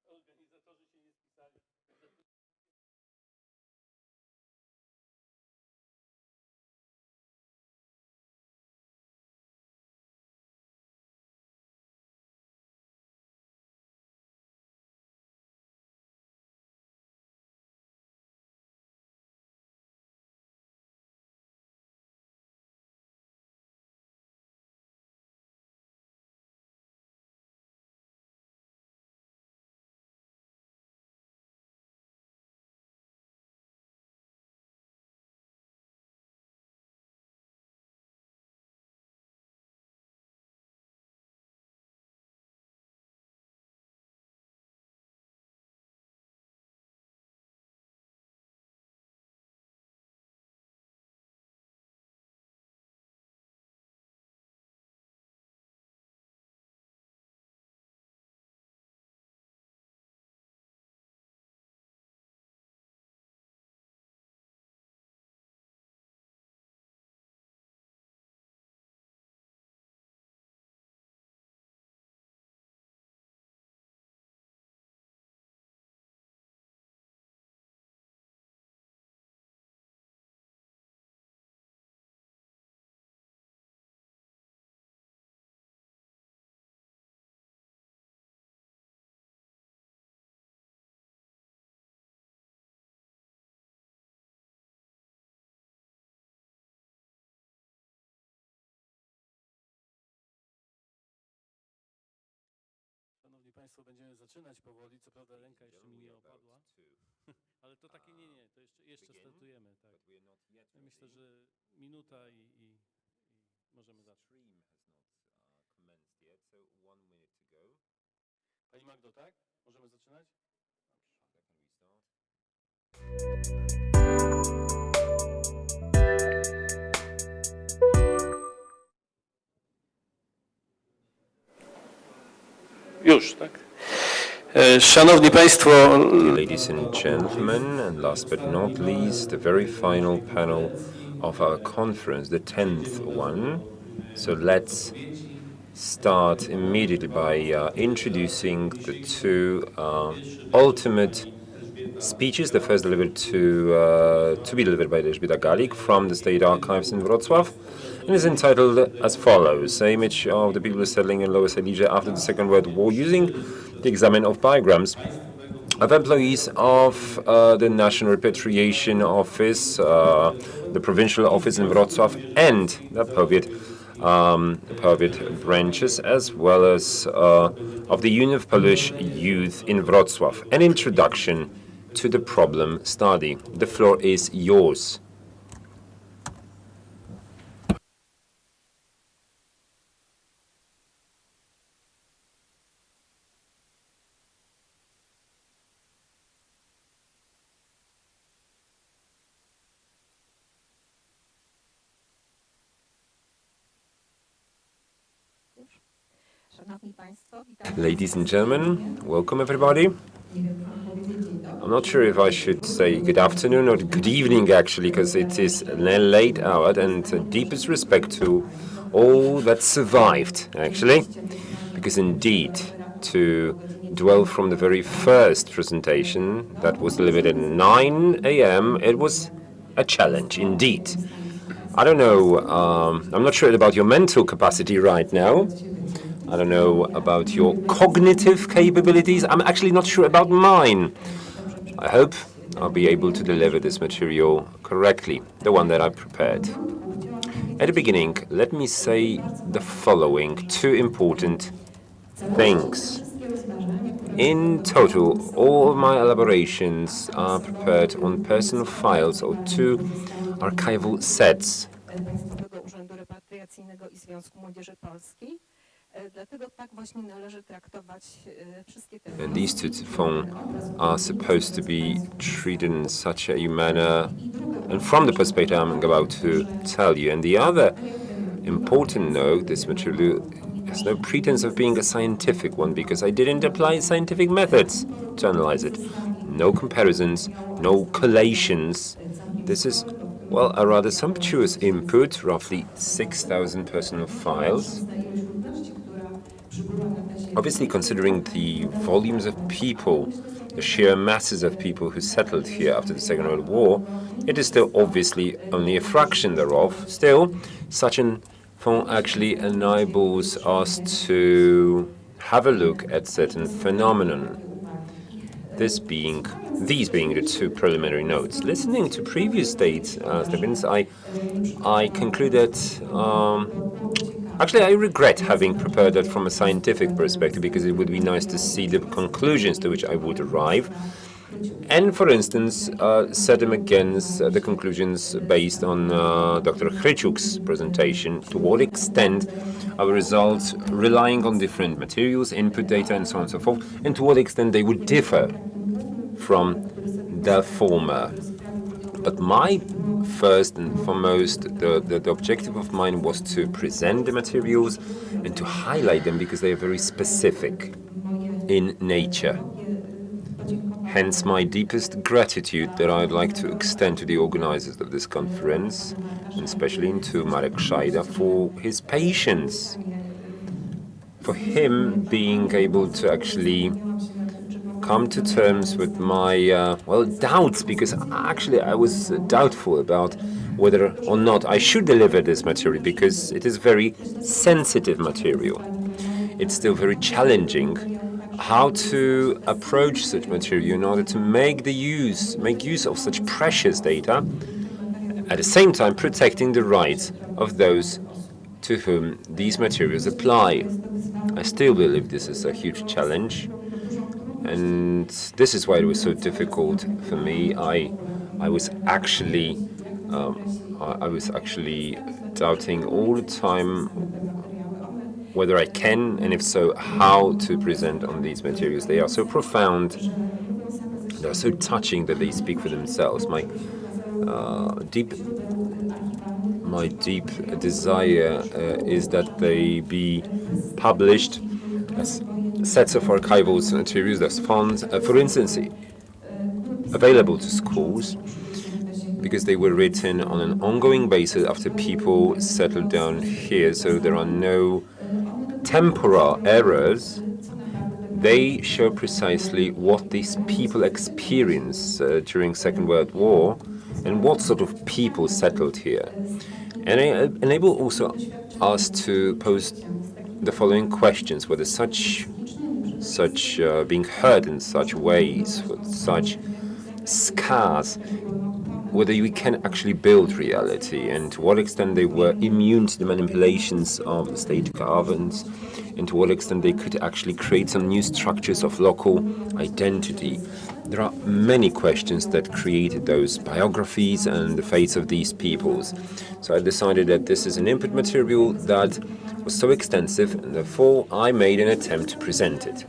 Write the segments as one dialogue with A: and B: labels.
A: Organizatorzy się nie spisali. Szanowni Państwo, będziemy zaczynać powoli. Co prawda ręka jeszcze mi nie opadła, ale to takie nie, to jeszcze startujemy. Tak. Ja myślę, że minuta i możemy zacząć. Pani Magdo, tak? Możemy zaczynać? Już, tak? Szanowni Państwo,
B: ladies and gentlemen, and last but not least, the very final panel of our conference, the 10th one. So let's start immediately by introducing the two ultimate speeches. The first delivered to be delivered by Elżbieta Galik from the State Archives in Wrocław, and is entitled as follows: The image of the people settling in Lower Silesia after the Second World War, using the examine of biograms of employees of the National Repatriation Office, the Provincial Office in Wrocław, and the Powiat branches, as well as of the Union of Polish Youth in Wrocław. An introduction to the problem study. The floor is yours. Ladies and gentlemen, welcome everybody. I'm not sure if I should say good afternoon or good evening, actually, because it is a late hour, and deepest respect to all that survived, actually, because indeed, to dwell from the very first presentation that was delivered at 9 a.m., it was a challenge, indeed. I don't know, I'm not sure about your mental capacity right now. I don't know about your cognitive capabilities. I'm actually not sure about mine. I hope I'll be able to deliver this material correctly, the one that I prepared. At the beginning, let me say the following two important things. In total, all of my elaborations are prepared on personal files or two archival sets. And these two phones are supposed to be treated in such a manner, and from the perspective I'm about to tell you. And the other important note, this material has no pretense of being a scientific one, because I didn't apply scientific methods to analyze it. no comparisons, no collations. This is, well, a rather sumptuous input, roughly 6,000 personal files. Obviously, considering the volumes of people, the sheer masses of people who settled here after the Second World War, it is still obviously only a fraction thereof. Still, such an font actually enables us to have a look at certain phenomenon. These being the two preliminary notes. Listening to previous states, I concluded. Actually, I regret having prepared that from a scientific perspective, because it would be nice to see the conclusions to which I would arrive, and, for instance, set them against the conclusions based on Dr. Chryciuk's presentation. To what extent our results relying on different materials, input data, and so on and so forth, and to what extent they would differ from the former. But my first and foremost, the objective of mine was to present the materials and to highlight them because they are very specific in nature. Hence my deepest gratitude that I'd like to extend to the organizers of this conference, and especially to Marek Szajda for his patience, for him being able to actually come to terms with my doubts, because actually I was doubtful about whether or not I should deliver this material, because it is very sensitive material. It's still very challenging how to approach such material in order to make use of such precious data, at the same time protecting the rights of those to whom these materials apply. I still believe this is a huge challenge. And this is why it was so difficult for me. I was actually doubting all the time whether I can, and if so, how to present on these materials. They are so profound, they are so touching that they speak for themselves. My deep desire is that they be published as sets of archival materials, as fonts, for instance, available to schools, because they were written on an ongoing basis after people settled down here, so there are no temporal errors. They show precisely what these people experienced during Second World War and what sort of people settled here. And they enable also us to pose the following questions: whether such being heard in such ways, with such scars, whether we can actually build reality, and to what extent they were immune to the manipulations of the state governments, and to what extent they could actually create some new structures of local identity. There are many questions that created those biographies and the fates of these peoples. So I decided that this is an input material that was so extensive, and therefore I made an attempt to present it.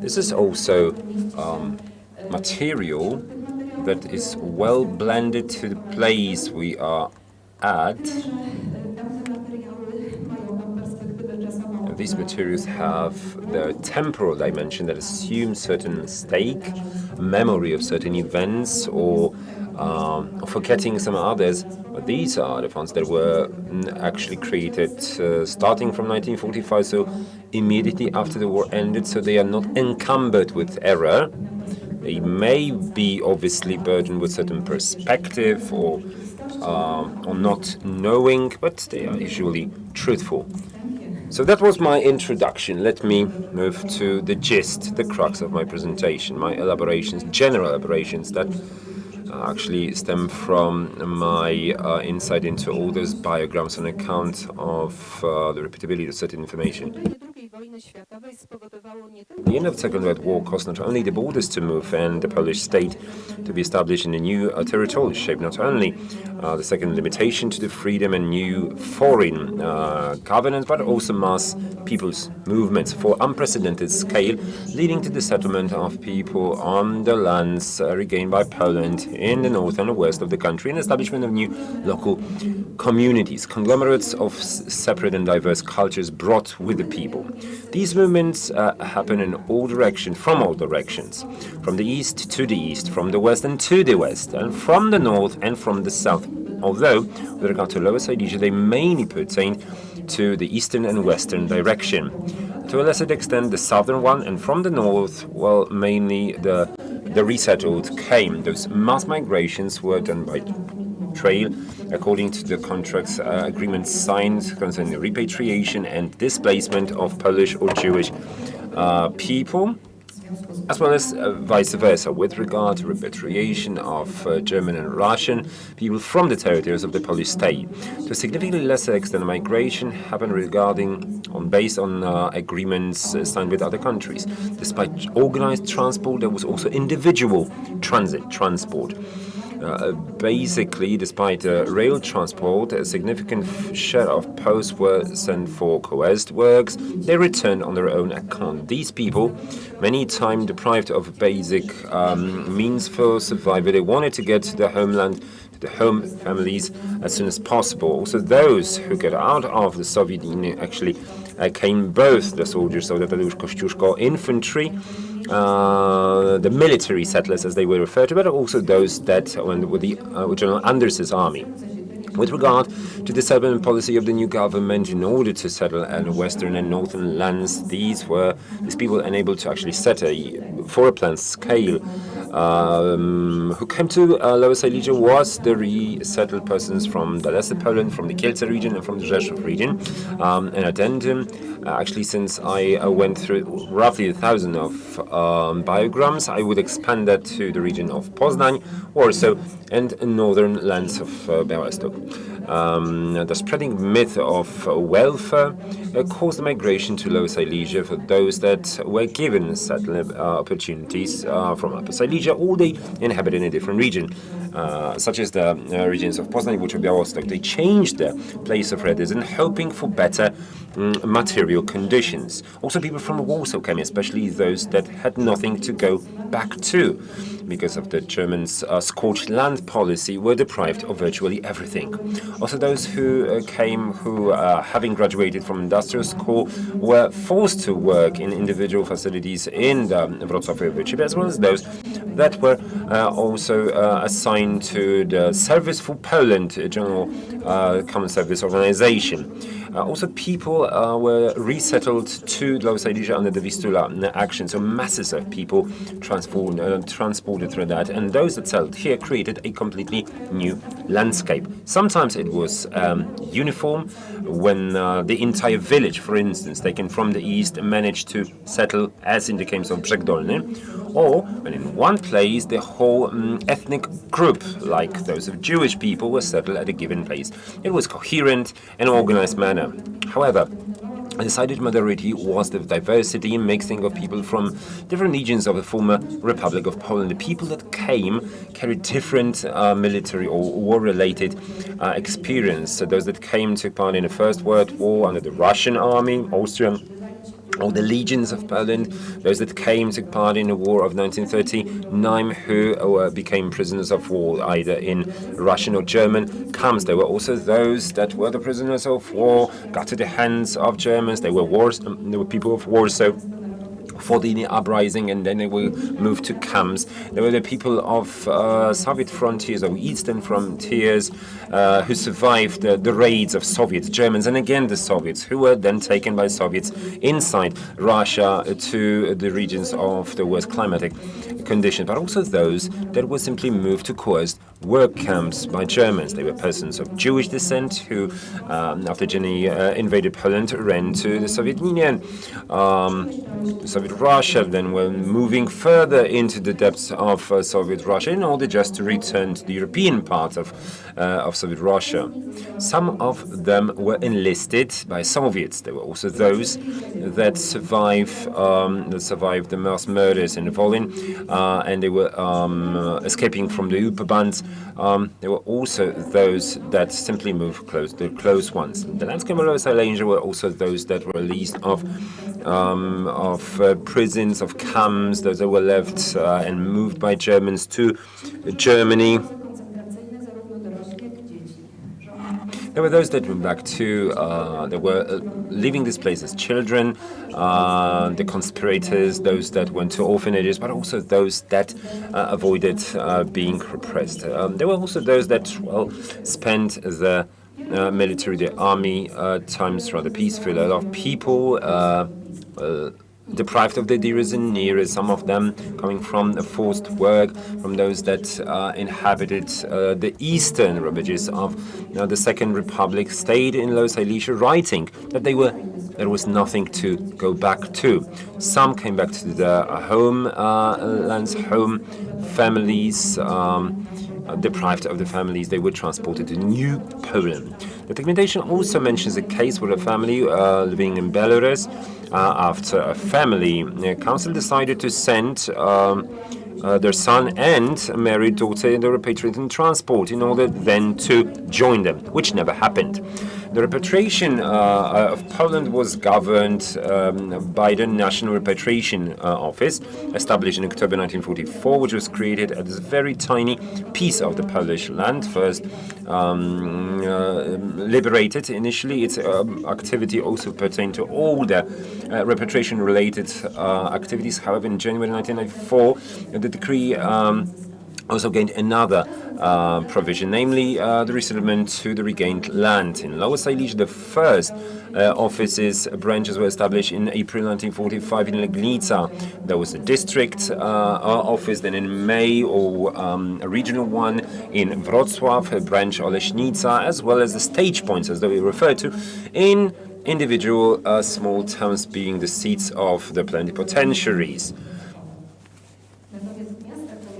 B: This is also material that is well blended to the place we are at. These materials have the temporal dimension that assumes certain stake, memory of certain events, or forgetting some others. But these are the ones that were actually created starting from 1945, so immediately after the war ended, so they are not encumbered with error. They may be obviously burdened with certain perspective or not knowing, but they are usually truthful. So that was my introduction. Let me move to the gist, the crux of my presentation, my elaborations, general elaborations that actually stem from my insight into all those biograms on account of the repeatability of certain information. The end of the Second World War caused not only the borders to move and the Polish state to be established in a new territorial shape, not only the second limitation to the freedom and new foreign governance, but also mass people's movements for unprecedented scale, leading to the settlement of people on the lands regained by Poland in the north and the west of the country, and establishment of new local communities, conglomerates of separate and diverse cultures brought with the people. These movements happen in all directions, from all directions, from the east to the east, from the west and to the west, and from the north and from the south. Although, with regard to Lower Silesia, they mainly pertain to the eastern and western direction. To a lesser extent, the southern one, and from the north, well, mainly the resettled came. Those mass migrations were done by trail, according to the contracts agreements signed concerning the repatriation and displacement of Polish or Jewish people, as well as vice versa, with regard to repatriation of German and Russian people from the territories of the Polish state. To a significantly lesser extent, migration happened based on agreements signed with other countries. Despite organized transport, there was also individual transport. Basically, despite rail transport, a significant share of Poles were sent for coerced works. They returned on their own account. These people, many times deprived of basic means for survival, they wanted to get to their homeland, to the home families as soon as possible. Also, those who got out of the Soviet Union actually came both the soldiers of the Tadeusz Kościuszko infantry, the military settlers as they were referred to, but also those that went with the General Anders's army. With regard to the settlement policy of the new government in order to settle in western and northern lands, these people unable to actually set for a planned scale. Who came to Lower Silesia was the resettled persons from the Lesser Poland, from the Kielce region, and from the Rzeszów region. An addendum, actually, since I went through roughly 1,000 of biograms, I would expand that to the region of Poznań, Warsaw, and northern lands of Białystok. The spreading myth of welfare caused the migration to Lower Silesia for those that were given settlement opportunities from Upper Silesia, or they inhabited in a different region, such as the regions of Poznań, which are Białystok. They changed their place of residence, hoping for better material conditions. Also, people from Warsaw came, especially those that had nothing to go back to. Because of the Germans' scorched land policy, were deprived of virtually everything. Also, those who came, having graduated from industrial school, were forced to work in individual facilities in the Wrocław, as well as those that were also assigned to the Service for Poland, General Common Service Organization. Also, people were resettled to Lower Silesia under the Vistula action, so masses of people transported through that, and those that settled here created a completely new landscape. Sometimes it was uniform, when the entire village, for instance, taken from the east, managed to settle, as in the case of Brzeg Dolny, or when in one place the whole ethnic group, like those of Jewish people, were settled at a given place. It was coherent and organized manner. However, a decided majority was the diversity and mixing of people from different regions of the former Republic of Poland. The people that came carried different military or war-related experience. So those that came took part in the First World War under the Russian army, Austrian, or the legions of Poland, those that came took part in the War of 1939, who became prisoners of war either in Russian or German camps. There were also those that were the prisoners of war, got to the hands of Germans. They were people of Warsaw for the uprising, and then they were moved to camps. There were the people of Soviet frontiers or eastern frontiers who survived the raids of Soviet Germans, and again the Soviets, who were then taken by Soviets inside Russia to the regions of the worst climatic conditions, but also those that were simply moved to coerced work camps by Germans. They were persons of Jewish descent who, after Germany invaded Poland, ran to the Soviet Union. Soviet Russia, then were moving further into the depths of Soviet Russia in order just to return to the European part of Soviet Russia. Some of them were enlisted by Soviets. There were also those that survived the mass murders in Volyn, and they were escaping from the Überbands. There were also those that simply moved the close ones. The landscape of Lower Silesia were also those that were released of prisons, of camps, those that were left and moved by Germans to Germany. There were those that went back to, they were leaving this place as children, the conspirators, those that went to orphanages, but also those that avoided being repressed. There were also those that, well, spent the military, the army times rather peaceful. A lot of people deprived of their dearest and nearest, some of them coming from forced work, from those that inhabited the eastern reaches of the Second Republic, stayed in Lower Silesia, writing that there was nothing to go back to. Some came back to their home lands, home families. Deprived of the families, they were transported to New Poland. The documentation also mentions a case where a family living in Belarus, after a family council decided to send their son and a married daughter in the repatriating transport in order then to join them, which never happened. The repatriation of Poland was governed by the National Repatriation Office, established in October 1944, which was created at this very tiny piece of the Polish land, first liberated initially. Its activity also pertained to all the repatriation-related activities. However, in January 1994, the decree also gained another provision, namely the resettlement to the regained land. In Lower Silesia, the first branches were established in April 1945 in Legnica. There was a district office, then in May, or a regional one in Wrocław, a branch Oleśnica, as well as the stage points, as they were referred to, in individual small towns being the seats of the plenipotentiaries.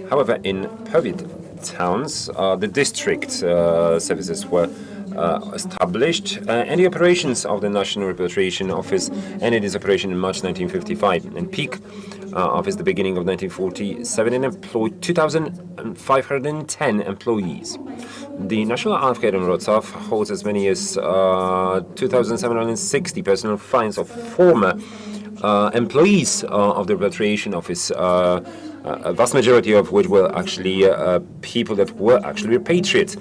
B: However, in Powiat towns, the district services were established, and the operations of the National Repatriation Office ended its operation in March 1955. And peak office, the beginning of 1947, and employed 2,510 employees. The National Archive in Wrocław holds as many as 2,760 personal files of former employees of the Repatriation Office, a vast majority of which were actually people that were actually repatriates.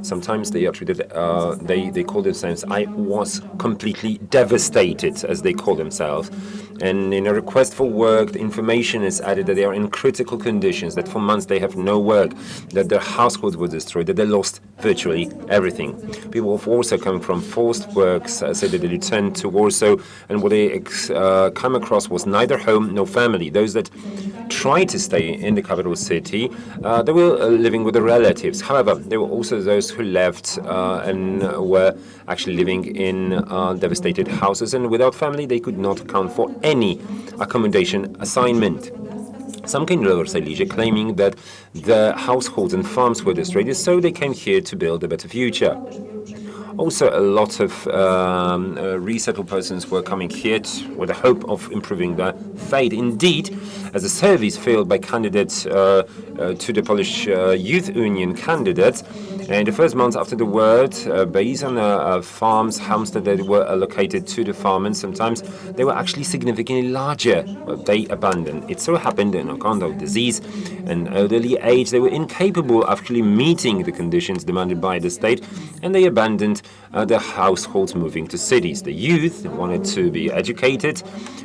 B: Sometimes they are treated, they call themselves, I was completely devastated, as they call themselves. And in a request for work, the information is added that they are in critical conditions, that for months they have no work, that their households were destroyed, that they lost virtually everything. People have also come from forced works, say that they returned to Warsaw, and what they come across was neither home nor family. Those that tried to stay in the capital city, they were living with their relatives. However, there were also those who left and were actually living in devastated houses, and without family they could not count for any accommodation assignment. Some came to Lower Silesia claiming that their households and farms were destroyed, so they came here to build a better future. Also, a lot of resettled persons were coming here with the hope of improving their fate. Indeed, as a surveys filled by candidates to the Polish Youth Union candidates, in the first months after the word, based on farms, homesteads that were allocated to the farmers, sometimes they were actually significantly larger, but they abandoned. It so happened on account of disease and elderly age, they were incapable of actually meeting the conditions demanded by the state, and they abandoned their households, moving to cities. The youth wanted to be educated,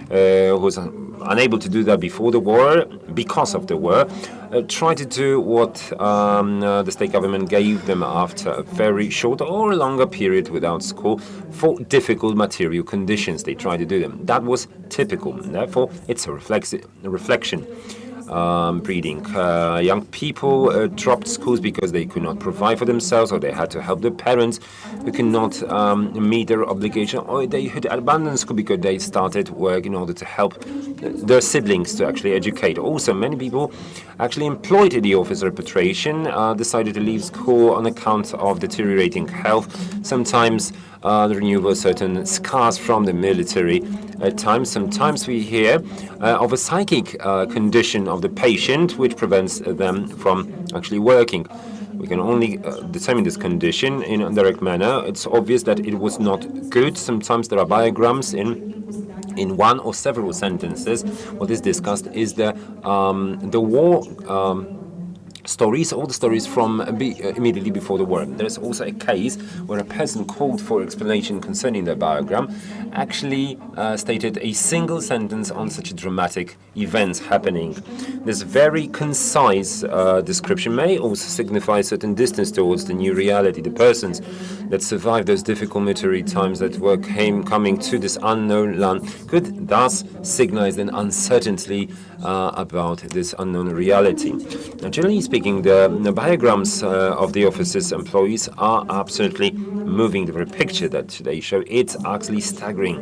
B: was unable to do that before the war, because of the war, tried to do what the state government gave them after a very short or longer period without school for difficult material conditions. They tried to do them. That was typical, and therefore it's a reflection. Breeding. Young people dropped schools because they could not provide for themselves, or they had to help their parents who could not meet their obligation, or they had abandoned school because they started work in order to help their siblings to actually educate. Also, many people actually employed in the office of repatriation decided to leave school on account of deteriorating health. Sometimes the renewal of certain scars from the military times. Sometimes we hear of a psychic condition of the patient which prevents them from actually working. We can only determine this condition in a direct manner. It's obvious that it was not good. Sometimes there are diagrams in one or several sentences. What is discussed is the war stories, all the stories from immediately before the war. There's also a case where a person called for explanation concerning the biogram actually stated a single sentence on such a dramatic events happening. This very concise description may also signify certain distance towards the new reality. The persons that survived those difficult military times that were coming to this unknown land could thus signalize an uncertainty about this unknown reality. Now, generally speaking, the diagrams of the officers' employees are absolutely moving. The very picture that they show, it's actually staggering.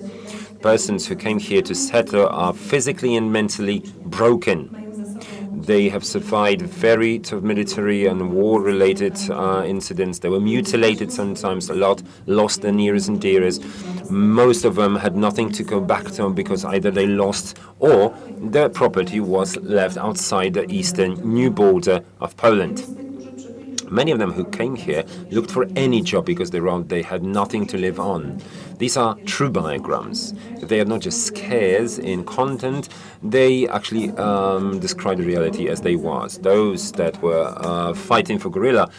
B: Persons who came here to settle are physically and mentally broken. They have survived very tough military and war-related incidents. They were mutilated sometimes a lot, lost their nearest and dearest. Most of them had nothing to go back to because either they lost or their property was left outside the eastern new border of Poland. Many of them who came here looked for any job because they had nothing to live on. These are true biograms. They are not just scarce in content, they actually describe the reality as they was. Those that were fighting for guerrilla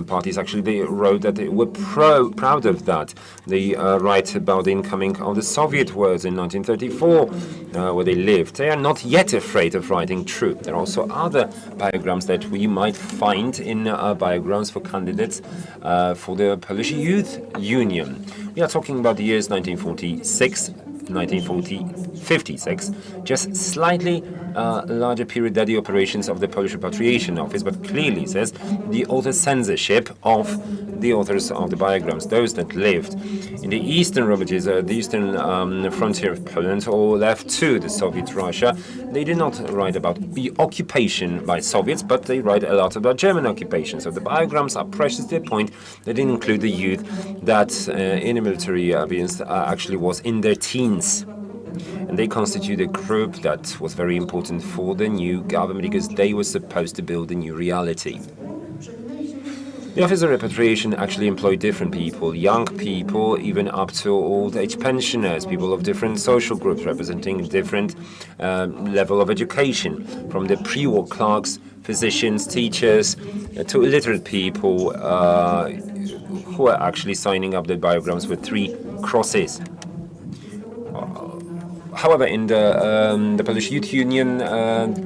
B: parties, actually they wrote that they were proud of that. They write about the incoming of the Soviet wars in 1934, where they lived. They are not yet afraid of writing true. There are also other biograms that we might find in biograms for candidates for the Polish Youth Union. We are talking about the years 1946, 1956, just slightly larger period than the operations of the Polish Repatriation Office, but clearly says the author censorship of the authors of the biograms, those that lived in the eastern Romages, the eastern frontier of Poland, or left to the Soviet Russia. They did not write about the occupation by Soviets, but they write a lot about German occupation. So the biograms are precious to the point they didn't include the youth that in the military appearance actually was in their teens. And they constitute a group that was very important for the new government because they were supposed to build a new reality. The Office of Repatriation actually employed different people, young people, even up to old-age pensioners, people of different social groups representing different level of education, from the pre-war clerks, physicians, teachers, to illiterate people who are actually signing up the biograms with 3 crosses. However, in the Polish Youth Union,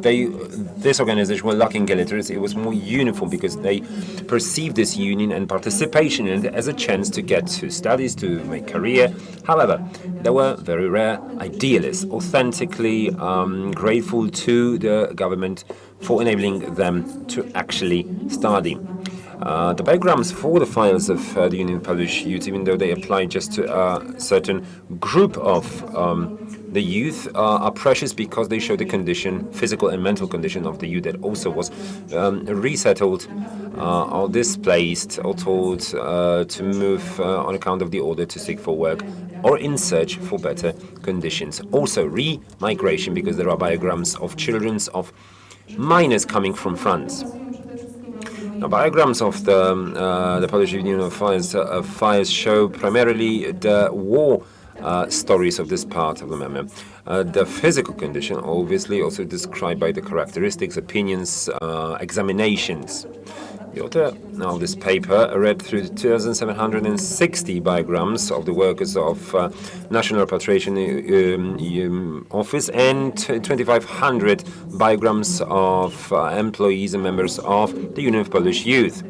B: these organizations were lacking illiteracy. It was more uniform because they perceived this union and participation in it as a chance to get to studies, to make career. However, there were very rare idealists, authentically grateful to the government for enabling them to actually study. The biograms for the files of the Union of Polish Youth, even though they apply just to a certain group of the youth, are precious because they show the condition, physical and mental condition of the youth that also was resettled or displaced or told to move on account of the order to seek for work or in search for better conditions. Also re-migration, because there are biograms of children of miners coming from France. Now, biograms of the Polish Union of Files show primarily the war stories of this part of the memoir. The physical condition, obviously, also described by the characteristics, opinions, examinations. The author of this paper read through 2,760 biograms of the workers of National Repatriation Office and 2,500 biograms of employees and members of the Union of Polish Youth.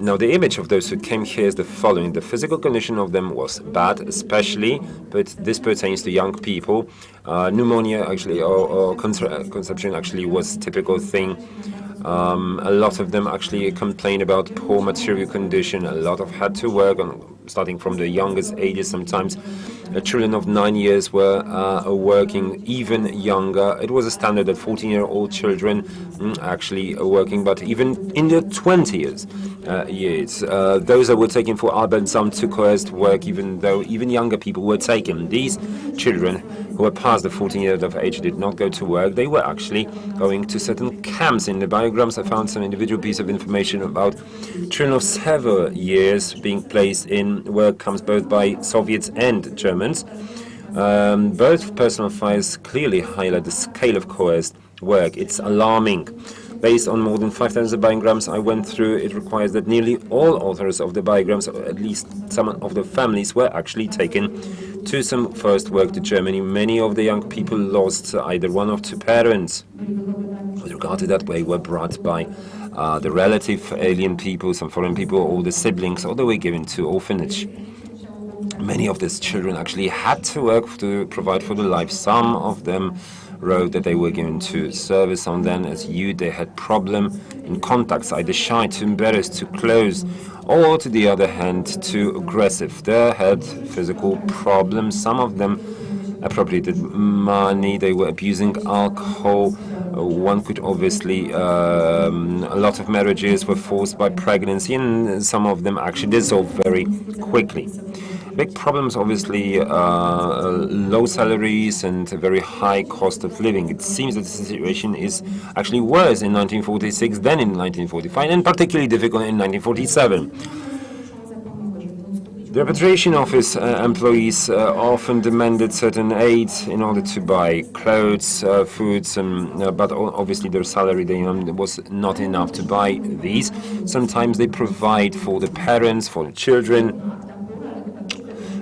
B: Now, the image of those who came here is the following. The physical condition of them was bad, especially, but this pertains to young people. Pneumonia, actually, or consumption actually was a typical thing. A lot of them actually complain about poor material condition. A lot of had to work, starting from the youngest ages. Sometimes children of 9 years were working even younger. It was a standard that 14-year-old children actually working, but even in their 20s years, those that were taken for Arbeit, some to coerced work, even though even younger people were taken. These children who were past the 14 years of age did not go to work. They were actually going to certain camps. In the biograms, I found some individual piece of information about children of several years being placed in work camps, both by Soviets and Germans. Both personal files clearly highlight the scale of coerced work. It's alarming. Based on more than 5,000 biograms I went through, it requires that nearly all authors of the biograms, or at least some of the families, were actually taken to some first work to Germany. Many of the young people lost either one or two parents. With regard to that, they were brought by the relative alien people, some foreign people, or the siblings, or they were given to orphanage. Many of these children actually had to work to provide for their life. Some of them wrote that they were given to service, and then as youth they had problem in contacts, either shy, too embarrassed, too close, or to the other hand, too aggressive. They had physical problems. Some of them appropriated money, they were abusing alcohol. One could obviously, a lot of marriages were forced by pregnancy, and some of them actually dissolved very quickly. Big problems, obviously, low salaries and a very high cost of living. It seems that the situation is actually worse in 1946 than in 1945, and particularly difficult in 1947. The repatriation office employees often demanded certain aid in order to buy clothes, foods, but obviously their salary was not enough to buy these. Sometimes they provide for the parents, for the children.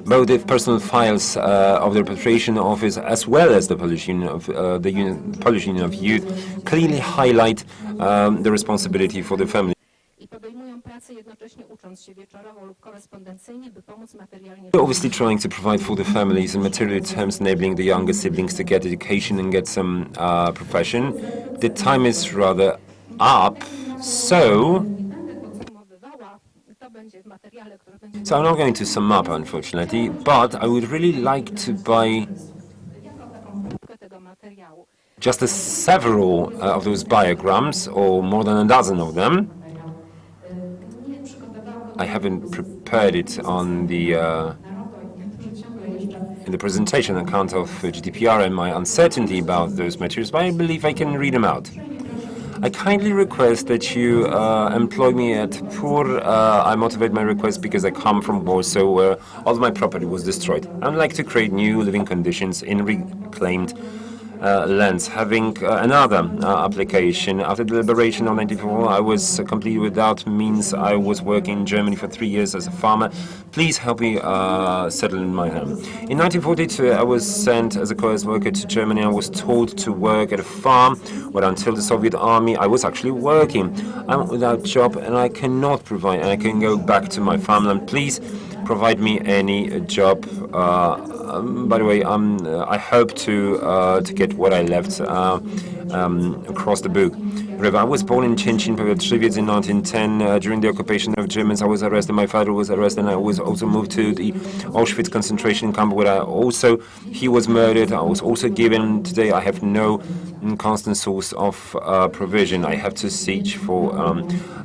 B: Both the personal files of the repatriation office, as well as the Polish Union of Youth, clearly highlight the responsibility for the family. We're obviously trying to provide for the families in material terms, enabling the younger siblings to get education and get some profession. The time is rather up, so I'm not going to sum up, unfortunately, but I would really like to buy just several of those diagrams, or more than a dozen of them. I haven't prepared it on the in the presentation account of GDPR and my uncertainty about those materials, but I believe I can read them out. I kindly request that you employ me at PUR. I motivate my request because I come from Warsaw, where all of my property was destroyed. I would like to create new living conditions in reclaimed lands. Having another application. After the liberation of 1944, I was completely without means. I was working in Germany for 3 years as a farmer. Please help me settle in my home. In 1942, I was sent as a coerced worker to Germany. I was told to work at a farm, where until the Soviet army, I was actually working. I'm without job, and I cannot provide, and I can go back to my farmland. Please provide me any job. By the way, I hope to get what I left across the book. I was born in Cięcin, Powiat in 1910. During the occupation of Germans, I was arrested. My father was arrested, and I was also moved to the Auschwitz concentration camp, where he was murdered. I was also given. Today, I have no constant source of provision. I have to search for.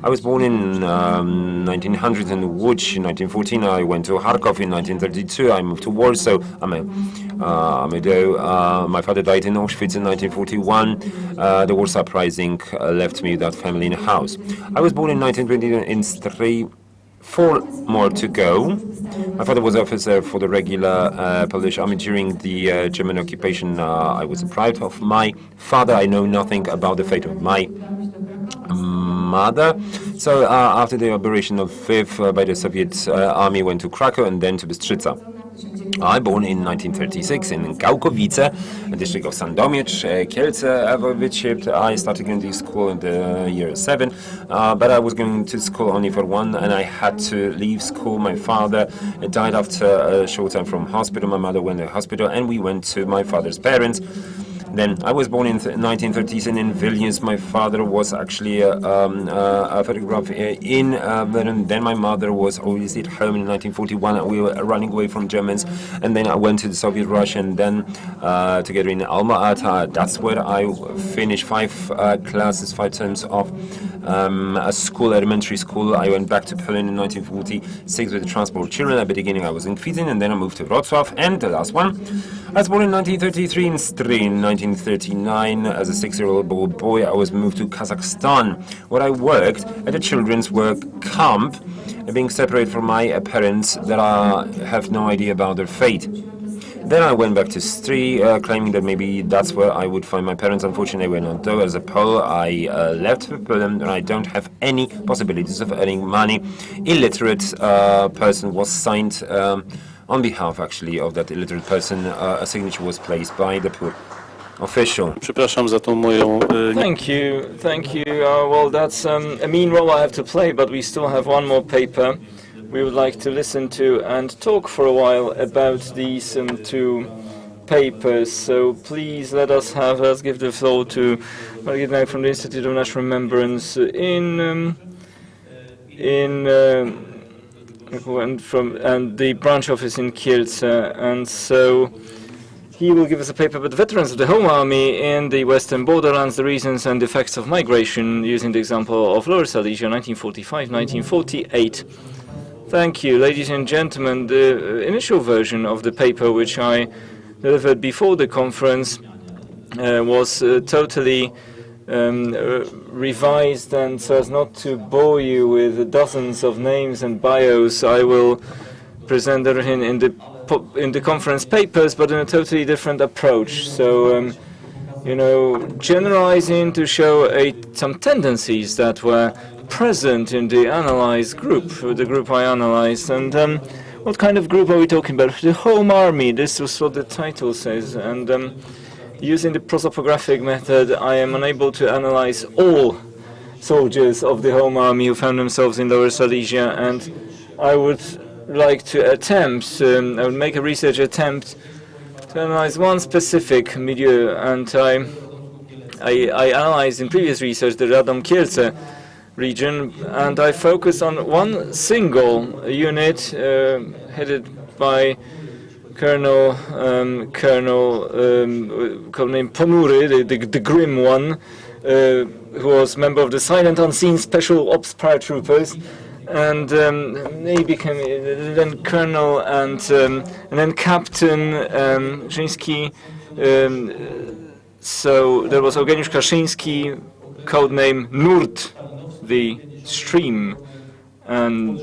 B: I was born in 1900 in Łódź. In 1914, I went to Kharkov. In 1932, I moved to Warsaw. My father died in Auschwitz in 1941. The Warsaw Uprising left me without family in a house. I was born in 1920 in 4 more to go. My father was officer for the regular Polish army. During the German occupation, I was deprived of my father. I know nothing about the fate of my mother. So after the operation of 5th by the Soviet army, went to Krakow and then to Bystrzyca. I born in 1936 in Gałkowice, a district of Sandomierz, Kielce, Województwo. I started going to school in the year 7, but I was going to school only for 1, and I had to leave school. My father died after a short time from hospital. My mother went to hospital, and we went to my father's parents. Then I was born in 1930s, and in Vilnius, my father was actually a photographer in Berlin. Then my mother was always at home in 1941, and we were running away from Germans. And then I went to the Soviet Russia, and then together in Alma-Ata. That's where I finished 5 classes, 5 terms of a school, elementary school. I went back to Poland in 1946 with the transport children. At the beginning, I was in Kwidzyń, and then I moved to Wrocław. And the last one, I was born in 1933 in Stryn. 1939, as a 6-year-old boy, I was moved to Kazakhstan, where I worked at a children's work camp, being separated from my parents that have no idea about their fate. Then I went back to Stri, claiming that maybe that's where I would find my parents. Unfortunately, they were not there. As a Pole, I left Poland, and I don't have any possibilities of earning money. Illiterate person was signed on behalf, actually, of that illiterate person. A signature was placed by the poor official.
A: Przepraszam za tą moją...
C: Thank you, thank you. Well, that's a mean role I have to play, but we still have one more paper we would like to listen to and talk for a while about these two papers. So please let's give the floor to Margit from the Institute of National Remembrance and the branch office in Kielce, and so he will give us a paper about veterans of the Home Army in the Western Borderlands, the reasons and effects of migration, using the example of Lower Silesia, 1945-1948. Thank you, ladies and gentlemen. The initial version of the paper, which I delivered before the conference, was totally revised, and so as not to bore you with dozens of names and bios, I will present everything in the conference papers, but in a totally different approach. So, you know, generalizing to show some tendencies that were present in the analyzed group, the group I analyzed. And what kind of group are we talking about? The Home Army, this was what the title says. And using the prosopographic method, I am unable to analyze all soldiers of the Home Army who found themselves in Lower Silesia, and I would like to attempt, I would make a research attempt to analyze one specific milieu, and I analyzed in previous research the Radom-Kielce region, and I focus on one single unit headed by Colonel named Ponury, the grim one, who was member of the Silent Unseen Special Ops Paratroopers, and he became then Colonel and then Captain Szyński. So there was Eugeniusz Kaszyński, codename Nurt, the stream, and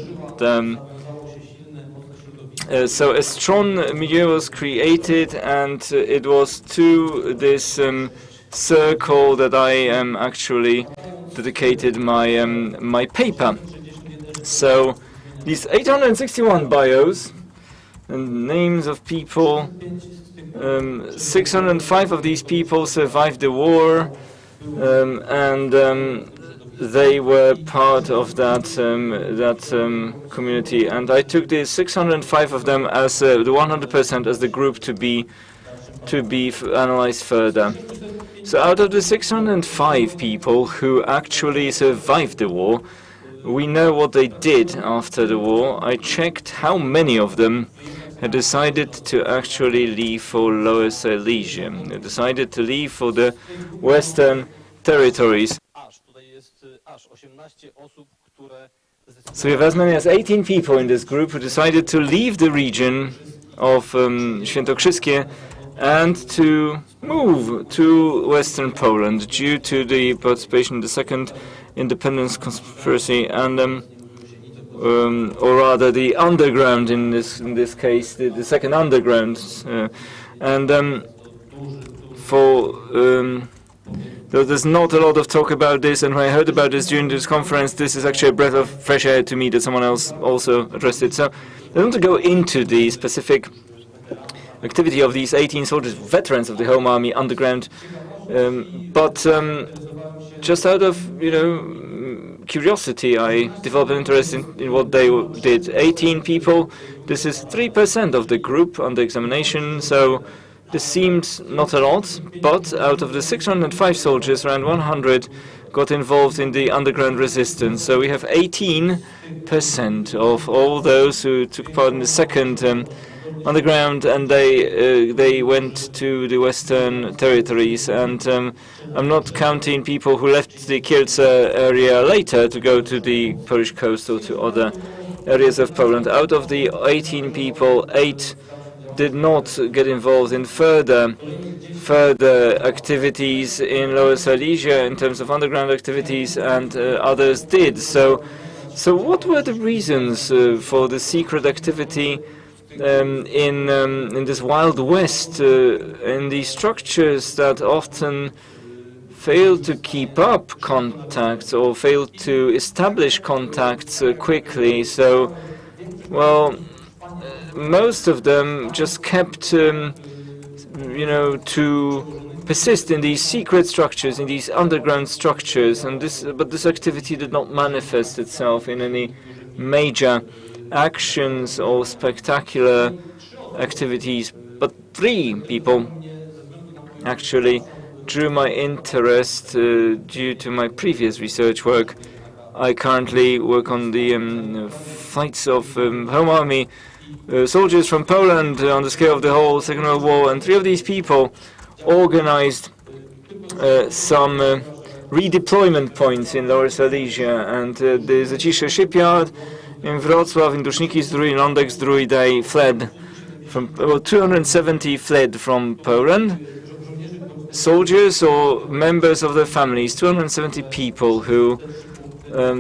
C: so a strong milieu was created, and it was to this circle that I actually dedicated my paper. So these 861 bios and names of people, 605 of these people survived the war, and they were part of that community. And I took the 605 of them as the 100% as the group to be analyzed further. So out of the 605 people who actually survived the war, we know what they did after the war. I checked how many of them had decided to actually leave for Lower Silesia. They decided to leave for the Western territories. So we have as many as 18 people in this group who decided to leave the region of Świętokrzyskie and to move to Western Poland due to the participation in the Second Independence Conspiracy, and or rather the underground in this case, the Second Underground, there's not a lot of talk about this, and when I heard about this during this conference, this is actually a breath of fresh air to me that someone else also addressed it. So I don't want to go into the specific activity of these 18 soldiers, veterans of the Home Army underground, but just out of curiosity, I developed an interest in what they did. 18 people, this is 3% of the group under examination, so this seemed not a lot, but out of the 605 soldiers, around 100 got involved in the underground resistance. So we have 18% of all those who took part in the Second Underground, and they went to the Western territories. And I'm not counting people who left the Kielce area later to go to the Polish coast or to other areas of Poland. Out of the 18 people, 8 did not get involved in further activities in Lower Silesia in terms of underground activities, and others did. So what were the reasons for the secret activity in this Wild West, in these structures that often fail to keep up contacts or fail to establish contacts quickly. So, well, most of them just kept, to persist in these secret structures, in these underground structures, and but this activity did not manifest itself in any major actions or spectacular activities. But 3 people actually drew my interest due to my previous research work. I currently work on the flights of Home Army soldiers from Poland on the scale of the whole Second World War, and 3 of these people organized some redeployment points in Lower Silesia, and the Zacisze shipyard in Wrocław, in Duszniki-Zdrój, in Lądek-Zdrój, they fled from, 270 fled from Poland, soldiers or members of their families, 270 people who,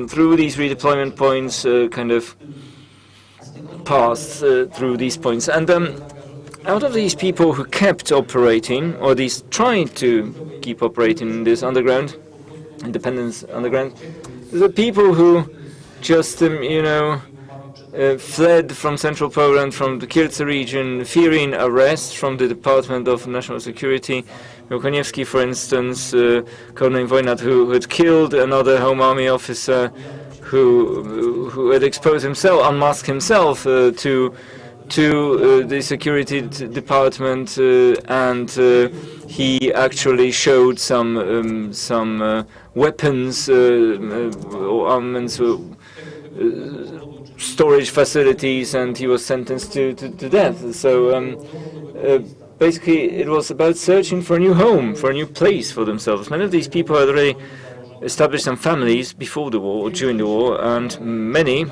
C: through these redeployment points, kind of passed through these points. And out of these people who kept operating, or these tried to keep operating in this underground, independence underground, the people who just, fled from central Poland, from the Kielce region, fearing arrest from the Department of National Security. Koniewski, for instance, codename Wojnat, who had killed another Home Army officer who had exposed himself, unmasked himself to the security department, and he actually showed some weapons or armaments, storage facilities, and he was sentenced to death. So basically, it was about searching for a new home, for a new place for themselves. Many of these people had already established some families before the war or during the war, and many,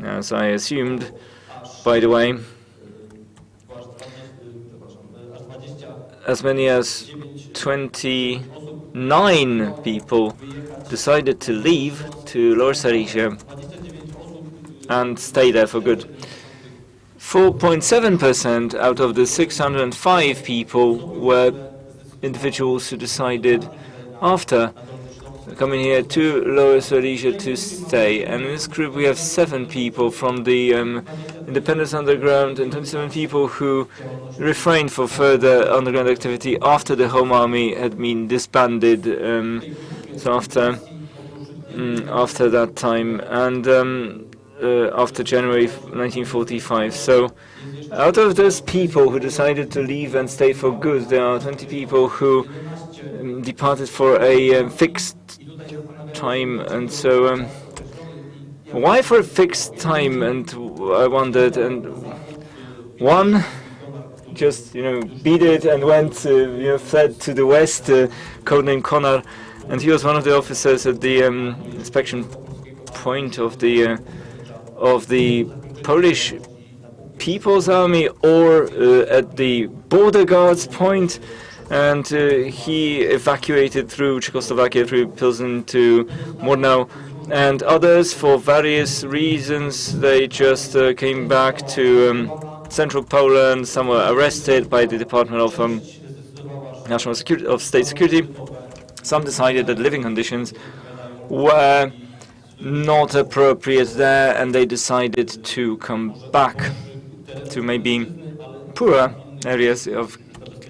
C: as I assumed, by the way, as many as 29 people decided to leave to Lower Silesia and stay there for good. 4.7% out of the 605 people were individuals who decided after coming here to Lower Silesia to stay. And in this group we have 7 people from the Independence Underground and 27 people who refrained from further underground activity after the Home Army had been disbanded. So after that time, and after January 1945. So out of those people who decided to leave and stay for good, there are 20 people who departed for a fixed time. And so why for a fixed time? And I wondered, and one just beat it and went fled to the west, codename Konar, and he was one of the officers at the inspection point of the Polish People's Army, or at the border guards point, and he evacuated through Czechoslovakia, through Pilsen to Murnau, and others, for various reasons, they just came back to central Poland. Some were arrested by the Department of National Security, of State Security. Some decided that living conditions were not appropriate there, and they decided to come back to maybe poorer areas of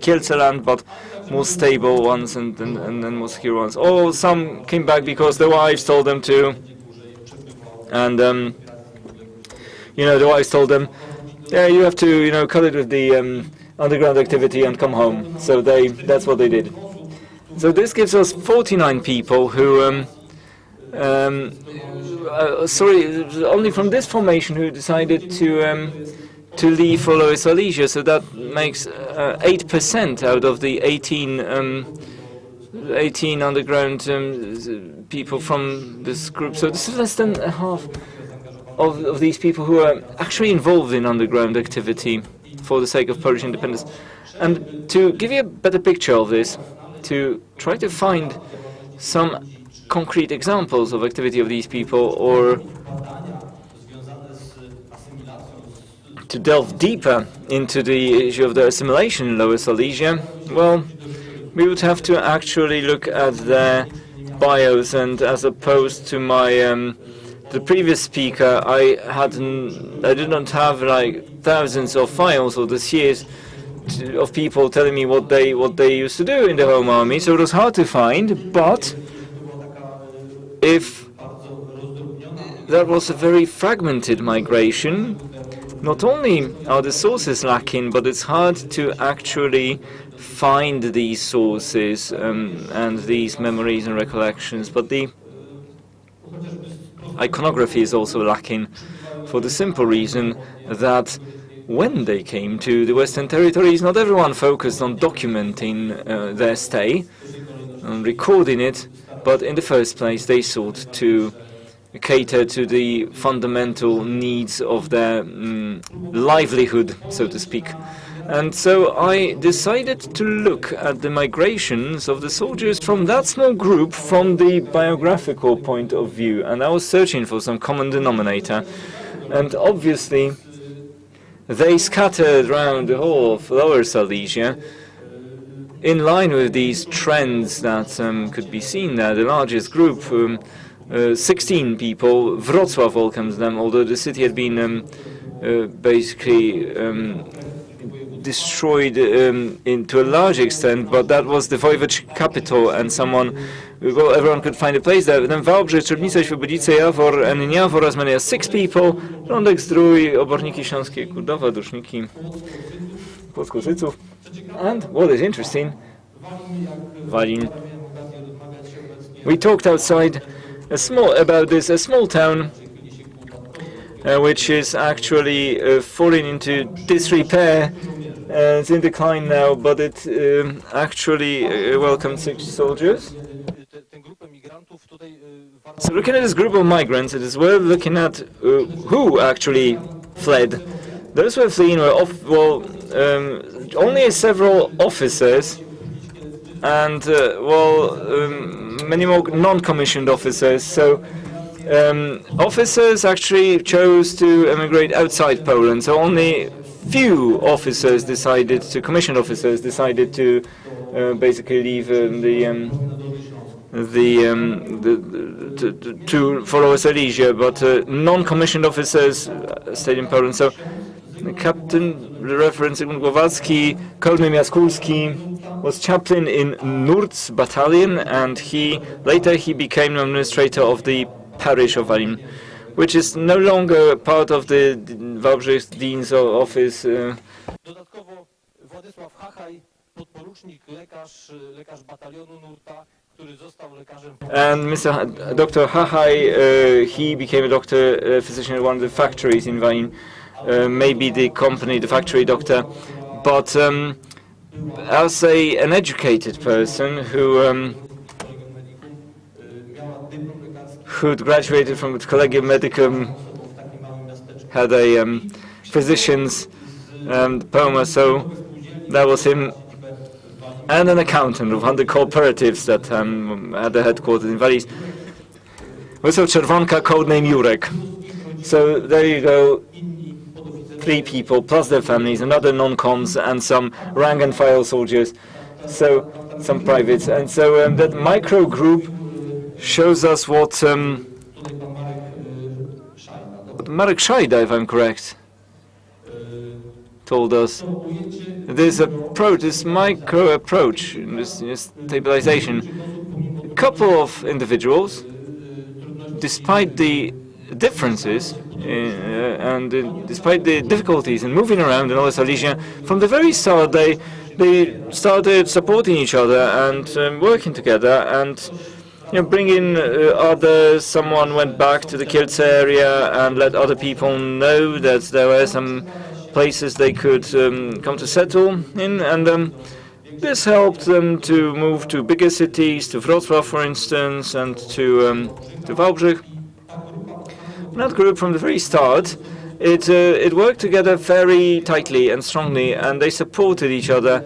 C: Kielce land, but more stable ones and more secure ones. Or some came back because their wives told them to, and the wives told them, yeah, you have to cut it with the underground activity and come home. So that's what they did. So this gives us 49 people who only from this formation who decided to leave for Lower Silesia. So that makes 8% out of the 18 underground people from this group. So this is less than a half of these people who are actually involved in underground activity for the sake of Polish independence. And to give you a better picture of this, to try to find some concrete examples of activity of these people, or to delve deeper into the issue of the assimilation in Lower Silesia, well, we would have to actually look at their bios, and as opposed to my the previous speaker, I did not have like thousands of files or dossiers of people telling me what they used to do in the Home Army, so it was hard to find. But if that was a very fragmented migration, not only are the sources lacking, but it's hard to actually find these sources and these memories and recollections. But the iconography is also lacking for the simple reason that when they came to the Western Territories, not everyone focused on documenting their stay and recording it, but in the first place they sought to cater to the fundamental needs of their livelihood, so to speak. And so I decided to look at the migrations of the soldiers from that small group from the biographical point of view, and I was searching for some common denominator, and obviously they scattered around the whole of Lower Silesia in line with these trends that could be seen there. The largest group, 16 people, Wrocław welcomes them, although the city had been basically destroyed to a large extent, but that was the voivod's capital, and everyone could find a place there. Then Wałbrzych, Czernica, Świebodzice, Jawor, and in Jawor as many as 6 people, Rądek, Zdrój, Oborniki Śląskie, Kudowa, Duszniki, Płocko-Syców. And what is interesting, Walin. We talked outside about this, a small town which is actually falling into disrepair. It's in decline now, but it actually welcomed 6 soldiers. So looking at this group of migrants, it is worth looking at who actually fled. Those who were fleeing were only several officers and many more non-commissioned officers. So officers actually chose to emigrate outside Poland. So only few officers commissioned officers decided to basically leave for Lower Silesia, but non-commissioned officers stayed in Poland. So Captain, the Reverend Zygmunt Głowacki, codename Jaskulski, was chaplain in Nurz battalion, and later he became administrator of the parish of Walin, which is no longer part of the Wałbrzych Dean's office.
A: Dodatkowo Władysław Hachaj, podporucznik, lekarz batalionu Nurta, który został lekarzem.
C: And Dr. Hachaj, he became a doctor, physician at one of the factories in Walin, maybe the factory doctor, but as an educated person who'd graduated from the Collegium Medicum, had a physician's diploma, so that was him, and an accountant of one of the cooperatives that had the headquarters in Walis. Also Czerwonka, codename Jurek. So there you go, 3 people plus their families, another non-coms, and some rank and file soldiers, so some privates. And so that micro group shows us what Marek Szajda, if I'm correct, told us. This micro approach, this stabilisation, a couple of individuals, despite the differences and despite the difficulties in moving around in Lower Silesia, from the very start they started supporting each other and working together, and bringing others. Someone went back to the Kielce area and let other people know that there were some places they could come to settle in, and this helped them to move to bigger cities, to Wrocław, for instance, and to Wałbrzych. That group, from the very start, it worked together very tightly and strongly, and they supported each other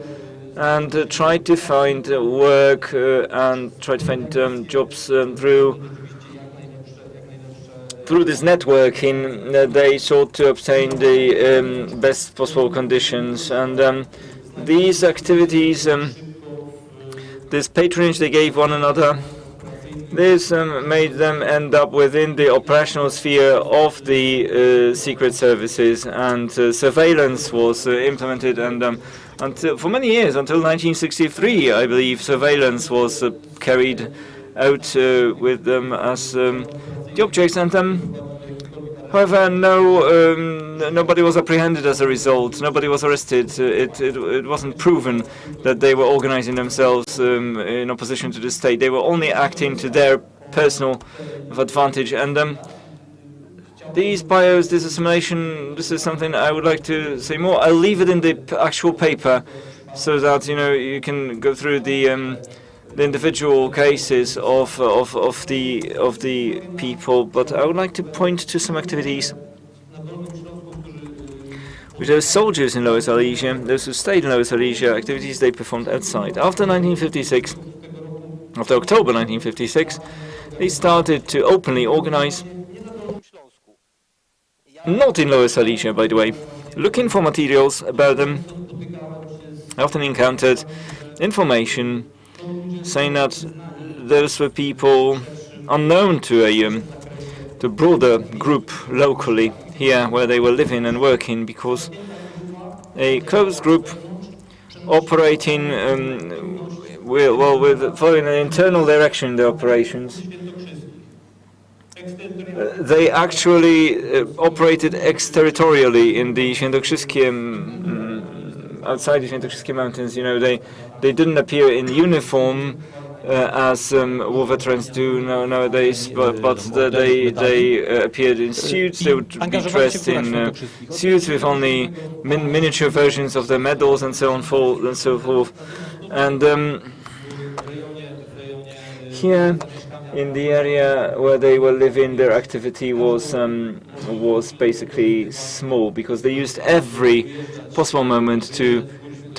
C: and tried to find work and tried to find jobs through through this networking, they sought to obtain the best possible conditions. And these activities, this patronage they gave one another, this made them end up within the operational sphere of the secret services, and surveillance was implemented. And for many years, until 1963, I believe, surveillance was carried out with them as the objects. And however, nobody was apprehended as a result. Nobody was arrested. It wasn't proven that they were organizing themselves in opposition to the state. They were only acting to their personal advantage. And these bios, this assimilation, this is something I would like to say more. I'll leave it in the actual paper so that you can go through the individual cases of the people. But I would like to point to some activities with those soldiers in Lower Silesia, those who stayed in Lower Silesia, activities they performed outside. After October 1956, they started to openly organize, not in Lower Silesia, by the way, looking for materials about them. I often encountered information saying that those were people unknown to a broader group locally here where they were living and working, because a closed group operating with following an internal direction in their operations. They actually operated exterritorially in the Świętokrzyskie, outside the Świętokrzyskie mountains. They didn't appear in uniform as war veterans do nowadays, but they appeared in suits. They would be dressed in suits with only miniature versions of their medals and so on and so forth. And here, in the area where they were living, their activity was basically small, because they used every possible moment to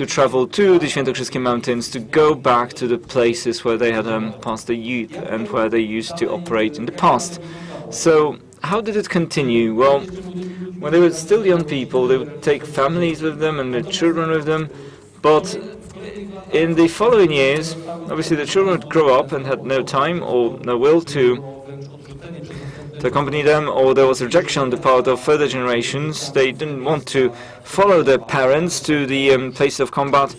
C: travel to the Świętokrzyskie mountains, to go back to the places where they had passed their youth and where they used to operate in the past. So how did it continue? Well, when they were still young people, they would take families with them and their children with them, but in the following years, obviously the children would grow up and had no time or no will to accompany them, or there was rejection on the part of further generations. They didn't want to follow their parents to the place of combat.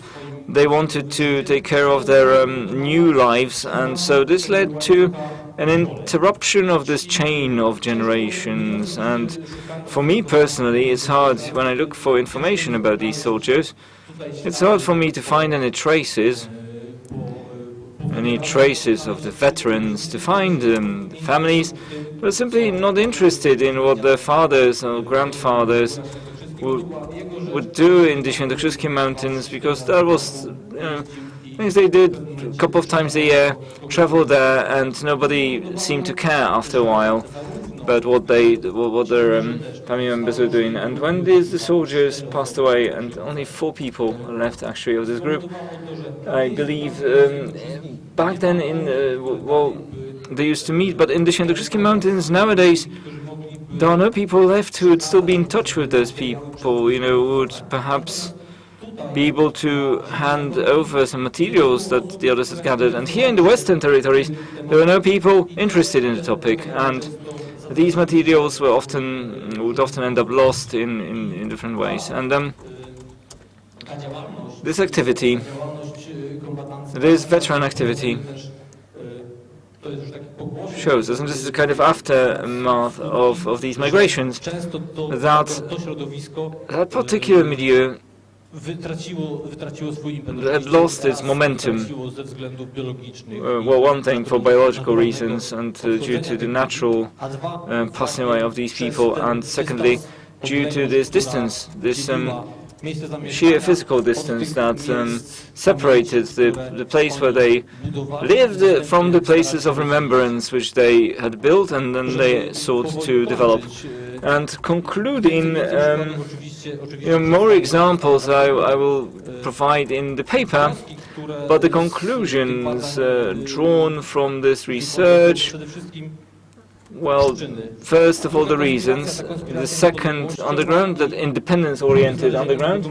C: They wanted to take care of their new lives, and so this led to an interruption of this chain of generations. And for me personally, it's hard, when I look for information about these soldiers, it's hard for me to find any traces of the veterans, to find the families, but simply not interested in what their fathers or grandfathers would do in the Świętokrzyskie mountains, because that was things they did a couple of times a year, travel there, and nobody seemed to care after a while about what their family members were doing. And when the soldiers passed away, and only 4 people left actually of this group, I believe back then they used to meet, but in the Świętokrzyskie mountains nowadays there are no people left who would still be in touch with those people, who would perhaps be able to hand over some materials that the others had gathered. And here in the Western territories, there were no people interested in the topic, and these materials would often end up lost in different ways. And this activity, this veteran activity, shows us, and this is a kind of aftermath of these migrations, that particular milieu had lost its momentum. Well, one thing for biological reasons and due to the natural passing away of these people, and secondly due to this distance, this sheer physical distance that separated the place where they lived from the places of remembrance which they had built and then they sought to develop. And concluding, more examples I will provide in the paper, but the conclusions drawn from this research Well, first of all, the reasons. The second, underground, that independence-oriented underground,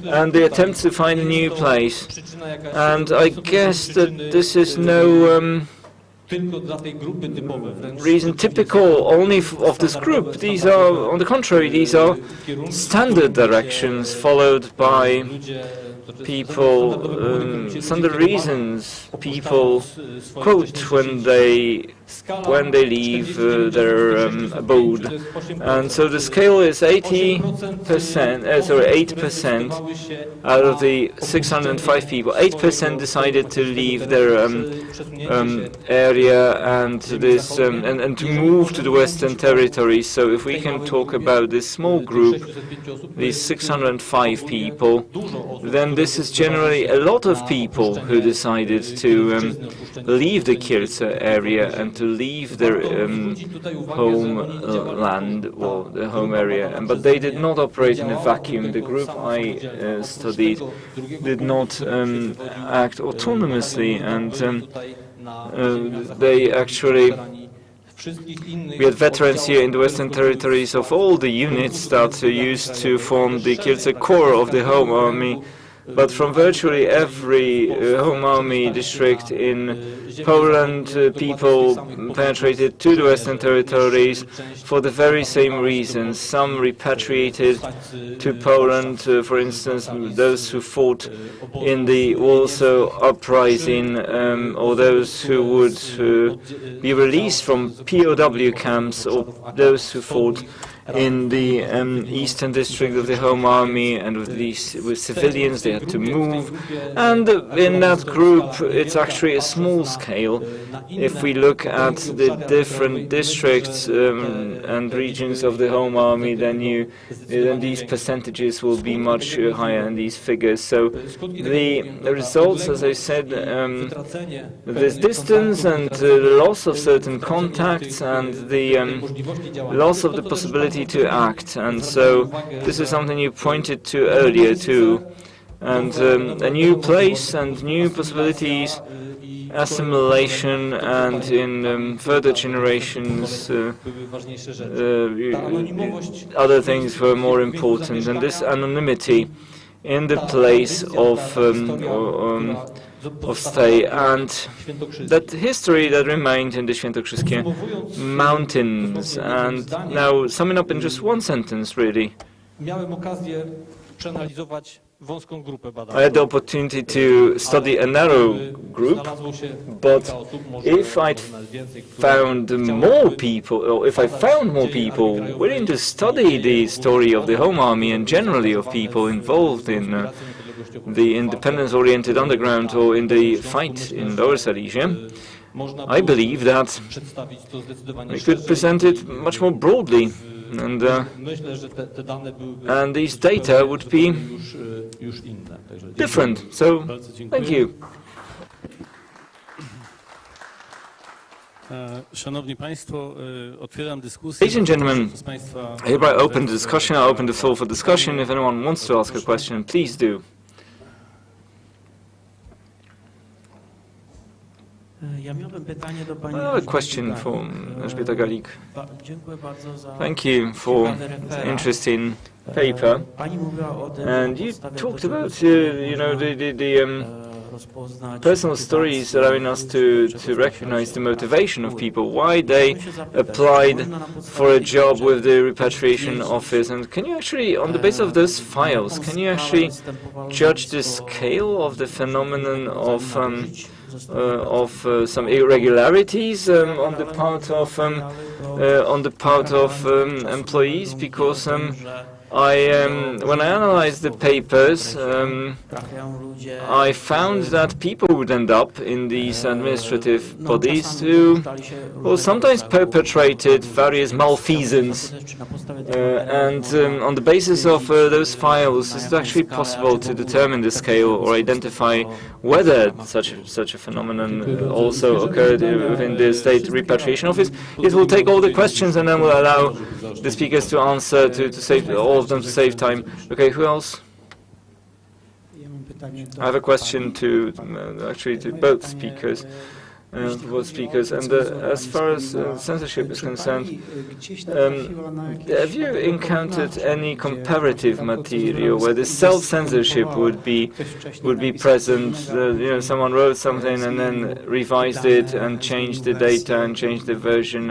C: and the attempt to find a new place. And I guess that this is no reason typical only of this group. These are, on the contrary, these are standard directions followed by people, standard reasons people quote when they leave their abode. And so the scale is 80%, sorry, 8% out of the 605 people. 8% decided to leave their area and this and to move to the Western Territories. So if we can talk about this small group, these 605 people, then this is generally a lot of people who decided to leave the Kielce area and to leave their home land or the home area. But they did not operate in a vacuum. The group I studied did not act autonomously, and they actually, we had veterans here in the Western Territories of all the units that used to form the Kielce core of the Home Army, but from virtually every Home Army district in Poland, people penetrated to the Western Territories for the very same reasons. Some repatriated to Poland, for instance, those who fought in the Warsaw Uprising, or those who would be released from POW camps, or those who fought in the eastern district of the Home Army, and with civilians they had to move. And in that group it's actually a small scale. If we look at the different districts and regions of the Home Army, then these percentages will be much higher in these figures. So the results, as I said, this distance and the loss of certain contacts and the loss of the possibility to act, and so this is something you pointed to earlier too, and a new place and new possibilities, assimilation, and in further generations other things were more important, and this anonymity in the place of stay, and that history that remained in the Świętokrzyskie mountains. And now, summing up in just one sentence, really, I had the opportunity to study a narrow group, but if I'd found more people, or if I found more people willing to study the story of the Home Army and generally of people involved in the independence-oriented underground or in the fight in Lower Silesia, I believe that we could present it much more broadly, and these data would be different. So, thank you. Ladies and gentlemen, hereby I open the discussion. I open the floor for discussion. If anyone wants to ask a question, please do. I have a question for Elżbieta Galik. Thank you for the interesting paper. And you talked about, the personal stories allowing us to recognize the motivation of people, why they applied for a job with the repatriation office. And can you actually, on the basis of those files, can you actually judge the scale of the phenomenon of some irregularities on the part of employees? Because when I analyzed the papers, I found that people would end up in these administrative bodies who, well, sometimes perpetrated various malfeasance, and on the basis of those files, is it actually possible to determine the scale or identify whether such a phenomenon also occurred within the State Repatriation Office? It will take all the questions and then we'll allow the speakers to answer, to save all of them, to save time. Okay, who else? I have a question to both speakers. for speakers. And as far as censorship is concerned, have you encountered any comparative material where the self-censorship would be present? Someone wrote something and then revised it and changed the data and changed the version,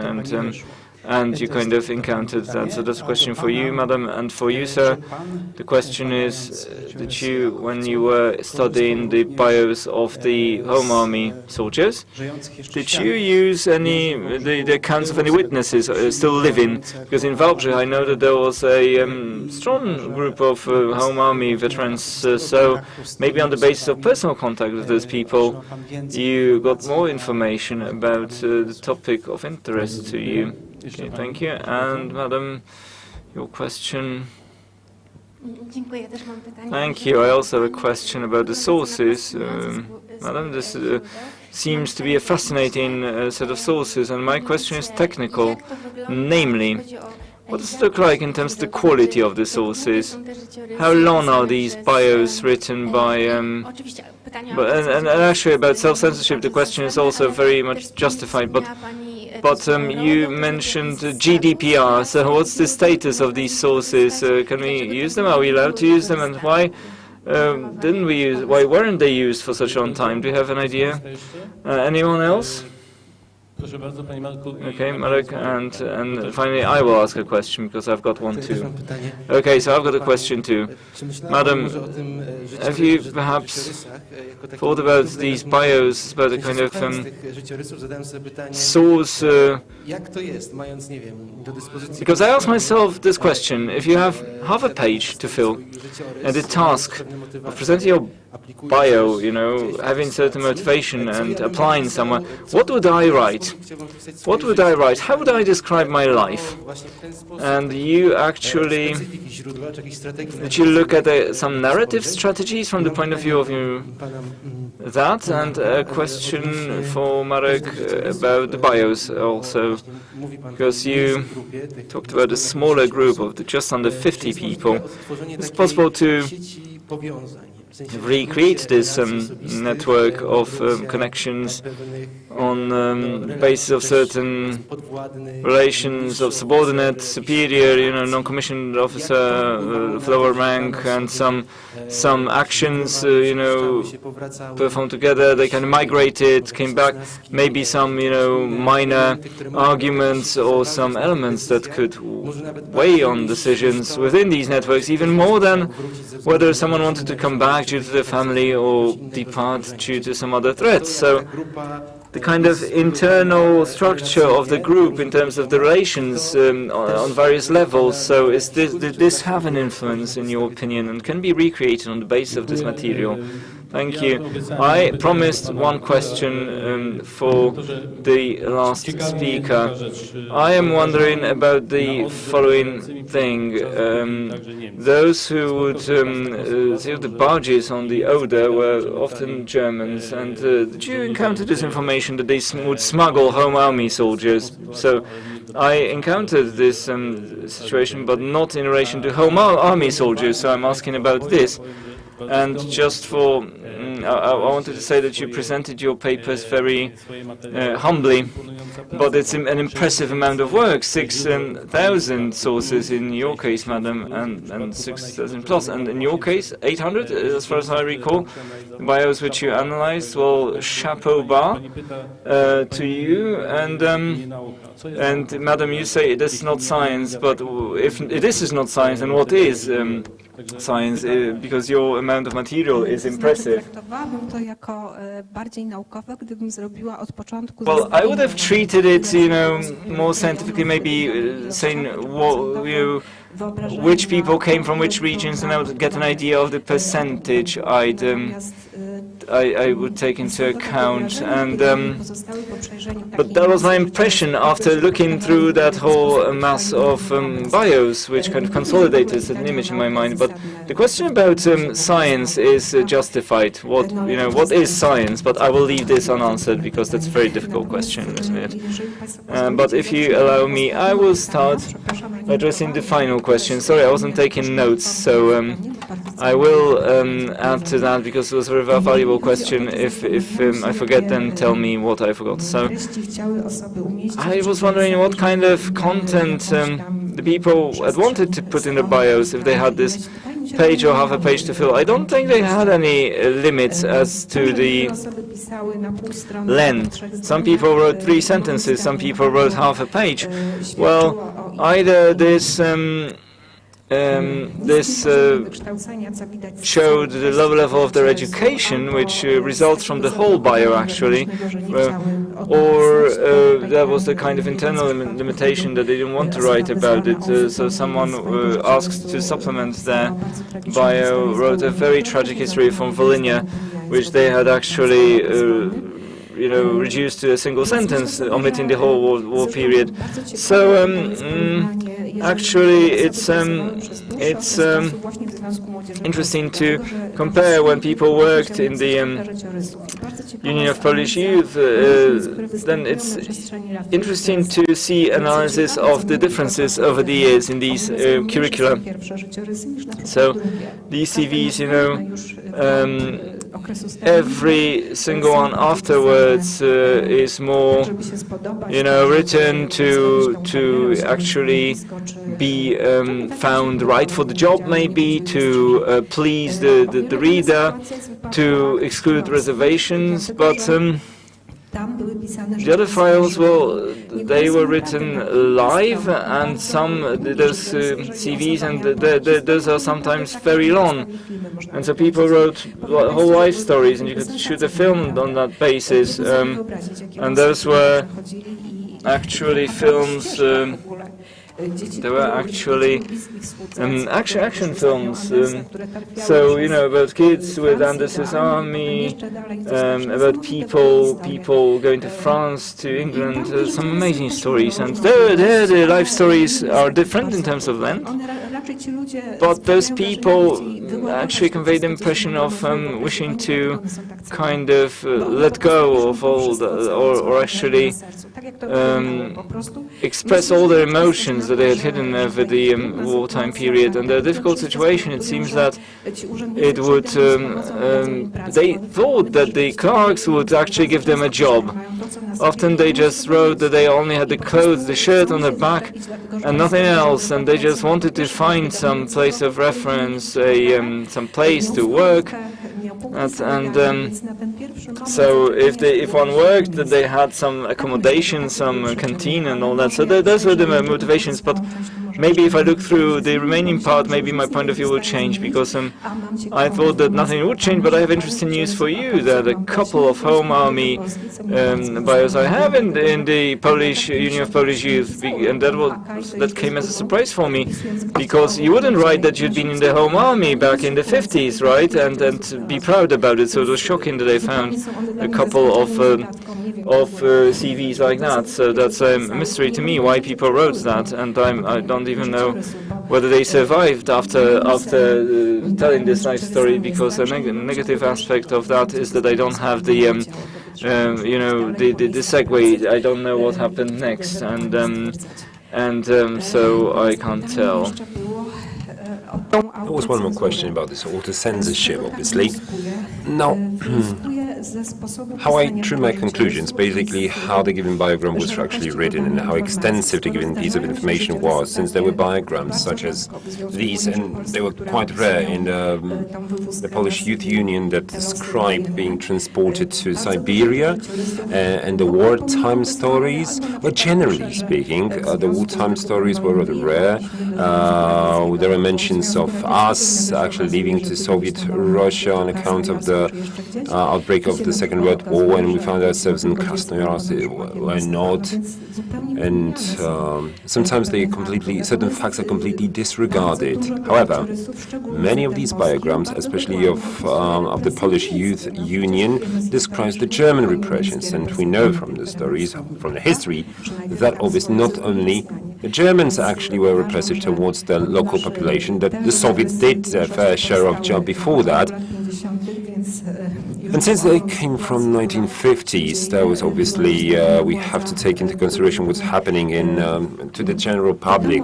C: and you kind of encountered that. So that's a question for you, madam, and for you, sir. The question is that you, when you were studying the bios of the Home Army soldiers, did you use the accounts of any witnesses still living? Because in Wałbrzych, I know that there was a strong group of Home Army veterans, so maybe on the basis of personal contact with those people, you got more information about the topic of interest to you. Okay, thank you. And madam, your question. Thank you. I also have a question about the sources. Madam, this seems to be a fascinating set of sources, and my question is technical. Namely, what does it look like in terms of the quality of the sources? How long are these bios written by... and actually about self-censorship, the question is also very much justified, but you mentioned GDPR, so what's the status of these sources? Can we use them? Are we allowed to use them? And why why weren't they used for such a long time? Do you have an idea? Anyone else? Okay, Marek, and finally I will ask a question because I've got one too. Okay, so I've got a question too. Madam, have you perhaps thought about these bios, about the kind of source? Because I ask myself this question: if you have half a page to fill, and the task of presenting your bio, having certain motivation and applying somewhere, what would I write? What would I write? How would I describe my life? And you actually, did you look at some narrative strategies from the point of view of that? And a question for Marek about the bios also, because you talked about a smaller group of just under 50 people. It's possible to recreate this network of connections on the basis of certain relations of subordinate, superior, non-commissioned officer of lower rank, and some actions, performed together. They kind of migrated, came back. Maybe some, minor arguments or some elements that could weigh on decisions within these networks, even more than whether someone wanted to come back due to their family or depart due to some other threats. So the kind of internal structure of the group in terms of the relations on various levels. So did this have an influence, in your opinion, and can be recreated on the basis of this material? Thank you. I promised one question for the last speaker. I am wondering about the following thing. Those who would sail the barges on the Oder were often Germans, and did you encounter this information that they would smuggle Home Army soldiers? So I encountered this situation, but not in relation to Home Army soldiers, so I'm asking about this. And just for, I wanted to say that you presented your papers very humbly, but it's an impressive amount of work, 6,000 sources in your case, madam, and 6,000 plus, and in your case, 800, as far as I recall, bios which you analyzed. Well, chapeau bas to you, and madam, you say this is not science, but if this is not science, then what is science? Because your amount of material is impressive. Well, I would have treated it, more scientifically, maybe saying which people came from which regions, and I would get an idea of the percentage I would take into account, and but that was my impression after looking through that whole mass of bios, which kind of consolidated an image in my mind. But the question about science is justified. What is science? But I will leave this unanswered because that's a very difficult question, isn't it? But if you allow me, I will start addressing the final question. Sorry, I wasn't taking notes, so I will add to that because it was a very valuable question. If I forget, then tell me what I forgot. So I was wondering what kind of content the people had wanted to put in their bios if they had this page or half a page to fill. I don't think they had any limits as to the length. Some people wrote 3 sentences, some people wrote half a page. Well, either this showed the low level of their education, which results from the whole bio actually, or there was the kind of internal limitation that they didn't want to write about it, so someone asked to supplement their bio, wrote a very tragic history from Volhynia, which they had actually reduced to a single sentence, omitting the whole war period. So actually, it's interesting to compare when people worked in the Union of Polish Youth. Then it's interesting to see analysis of the differences over the years in these curricula. So these CVs, every single one afterwards is more, written to actually be found right for the job, maybe to please the reader, to exclude reservations, but the other files, well, they were written live, and some those CVs, and those are sometimes very long, and so people wrote whole life stories, and you could shoot a film on that basis, and those were actually films. There were actually action films, so about kids with Anders's army, about people going to France, to England, some amazing stories, and there the life stories are different in terms of length, but those people actually convey the impression of wishing to kind of let go of all or actually express all their emotions that they had hidden over the wartime period. And the difficult situation, it seems that it would, they thought that the clerks would actually give them a job. Often they just wrote that they only had the clothes, the shirt on their back, and nothing else, and they just wanted to find some place of reference, some place to work. So if one worked, that they had some accommodation, some canteen and all that. So those were the motivations. But maybe if I look through the remaining part, maybe my point of view will change, because I thought that nothing would change. But I have interesting news for you, that a couple of Home Army bios I have in the Polish Union of Polish Youth, and that came as a surprise for me, because you wouldn't write that you'd been in the Home Army back in the 50s, right? And be proud about it. So it was shocking that I found a couple of CVs like that. So that's a mystery to me why people wrote that, and I don't even know whether they survived after telling this nice story, because a negative aspect of that is that I don't have the the segue. I don't know what happened next, and so I can't tell.
B: There was one more question about this auto-censorship, obviously. Now, how I drew my conclusions, basically how the given biogram was actually written and how extensive the given piece of information was, since there were biograms such as these, and they were quite rare in the Polish Youth Union that described being transported to Siberia, and the wartime stories. But generally speaking, the wartime stories were rather rare. There are mentions of us actually leaving to Soviet Russia on account of the outbreak of the Second World War, and we found ourselves in Krasnoyarsk. Why not? And sometimes certain facts are completely disregarded. However, many of these biograms, especially of the Polish Youth Union, describes the German repressions, and we know from the stories, from the history, that obviously not only the Germans actually were repressive towards the local population, that the Soviets did their fair share of job before that. And since they came from 1950s, that was obviously, we have to take into consideration what's happening in to the general public,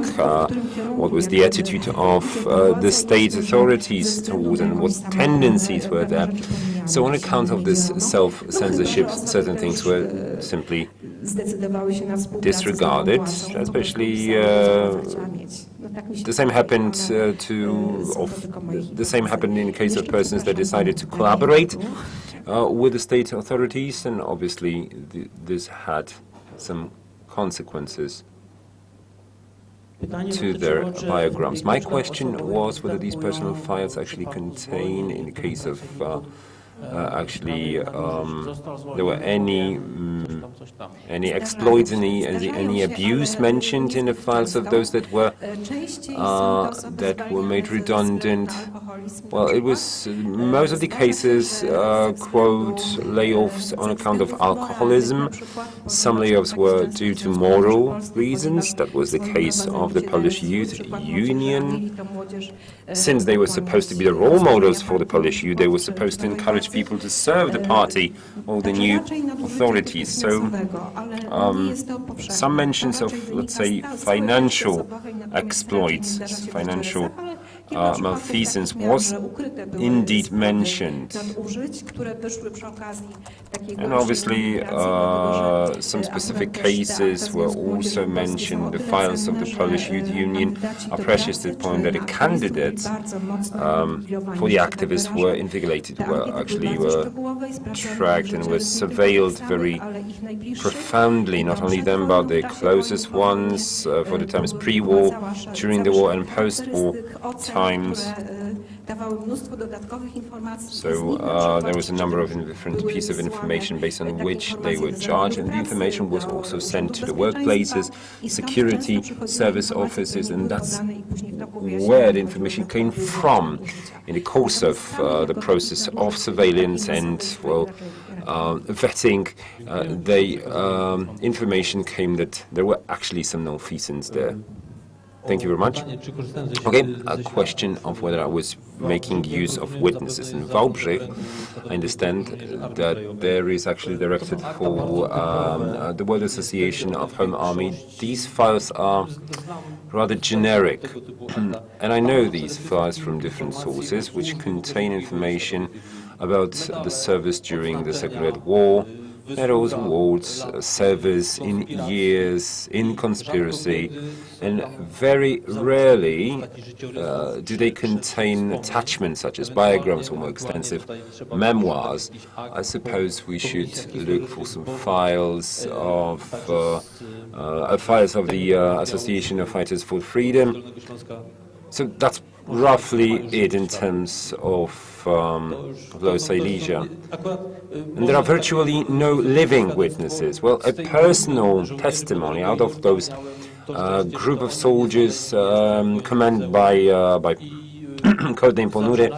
B: what was the attitude of the state authorities towards and what tendencies were there. So on account of this self-censorship, certain things were simply disregarded, especially the same happened the same happened in the case of persons that decided to collaborate with the state authorities, and obviously this had some consequences to their biograms. My question was whether these personal files actually contain, in the case of there were any exploits, any abuse mentioned in the files of those that were made redundant. Well, it was most of the cases quote layoffs on account of alcoholism. Some layoffs were due to moral reasons. That was the case of the Polish Youth Union. Since they were supposed to be the role models for the Polish youth, they were supposed to encourage people to serve the party or the new authorities. So some mentions of, let's say, financial exploits, financial malfeasance was indeed mentioned. And obviously some specific cases were also mentioned. The files of the Polish Youth Union are precious to the point that the candidates for the activists were invigilated, were tracked and were surveilled very profoundly, not only them but the closest ones for the times pre-war, during the war and post-war times. So there was a number of different pieces of information based on which they were charged, and the information was also sent to the workplaces, security service offices, and that's where the information came from in the course of the process of surveillance and, well, vetting. Information came that there were actually some malfeasance there. Thank you very much. Okay, a question of whether I was making use of witnesses. In Wałbrzych, I understand that there is actually directed for the World Association of Home Army. These files are rather generic, and I know these files from different sources which contain information about the service during the Second World War, medals, awards, service in years, in conspiracy, and very rarely do they contain attachments such as biograms or more extensive memoirs. I suppose we should look for some files of the Association of Fighters for Freedom. So that's roughly it in terms of Lower Silesia. And there are virtually no living witnesses. Well, a personal testimony out of those group of soldiers commanded by codename Ponury.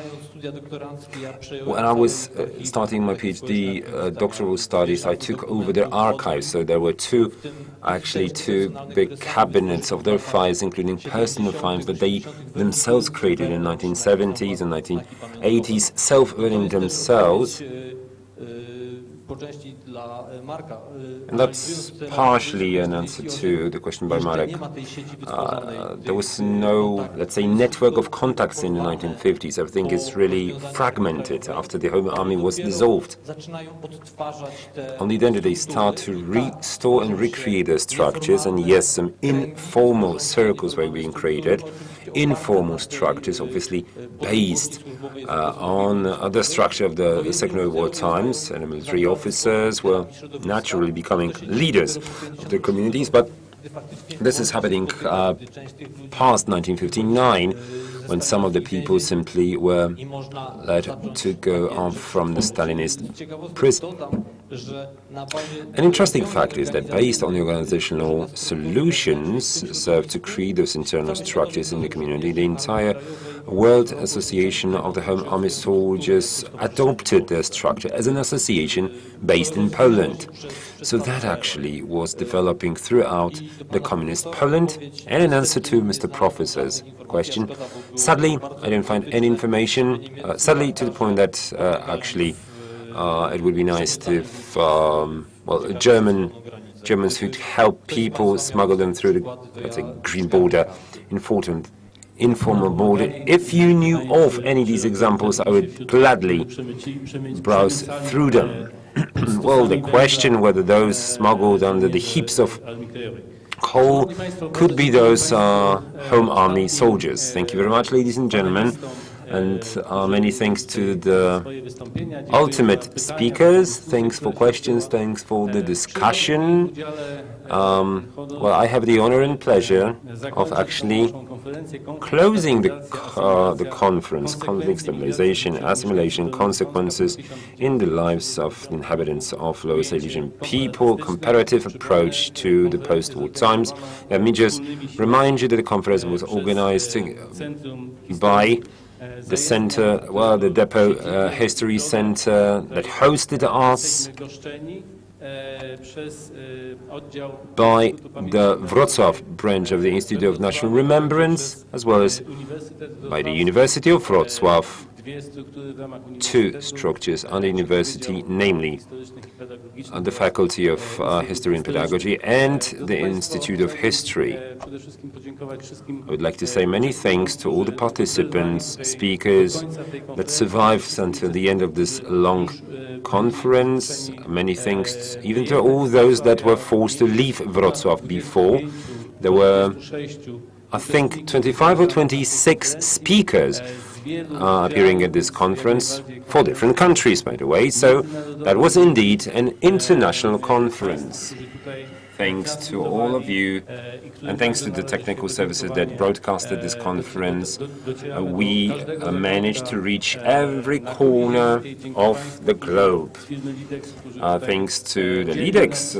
B: When I was starting my PhD doctoral studies, I took over their archives. So there were two big cabinets of their files, including personal files that they themselves created in 1970s and 1980s, self-earning themselves. And that's partially an answer to the question by Marek. There was no, let's say, network of contacts in the 1950s. Everything is really fragmented after the Home Army was dissolved. Only then did they start to restore and recreate their structures, and yes, some informal circles were being created. Informal structures, obviously based on the structure of the Second World War times, and the military officers were naturally becoming leaders of their communities, but this is happening past 1959, when some of the people simply were led to go on from the Stalinist prison. An interesting fact is that based on the organizational solutions served to create those internal structures in the community, the entire World Association of the Home Army Soldiers adopted their structure as an association based in Poland. So that actually was developing throughout the communist Poland. And in answer to Mr. Professor's question, sadly, I didn't find any information, sadly to the point that actually it would be nice if, Germans who'd help people smuggle them through the, let's say, green border, informal border. If you knew of any of these examples, I would gladly browse through them. Well, the question whether those smuggled under the heaps of coal could be those Home Army soldiers. Thank you very much, ladies and gentlemen. And many thanks to the ultimate speakers. Thanks for questions. Thanks for the discussion. Well, I have the honor and pleasure of actually closing the conference, conflict, stabilization, assimilation, consequences in the lives of the inhabitants of Lower Silesian people, comparative approach to the post-war times. Let me just remind you that the conference was organized by the center, well, the Depot History Center that hosted us, by the Wrocław branch of the Institute of National Remembrance, as well as by the University of Wrocław, two structures under university, namely the Faculty of History and Pedagogy and the Institute of History. I would like to say many thanks to all the participants, speakers that survived until the end of this long conference. Many thanks even to all those that were forced to leave Wrocław before. There were, I think, 25 or 26 speakers appearing at this conference for different countries, by the way. So that was indeed an international conference. Thanks to all of you, and thanks to the technical services that broadcasted this conference, we managed to reach every corner of the globe. Thanks to the LIDEX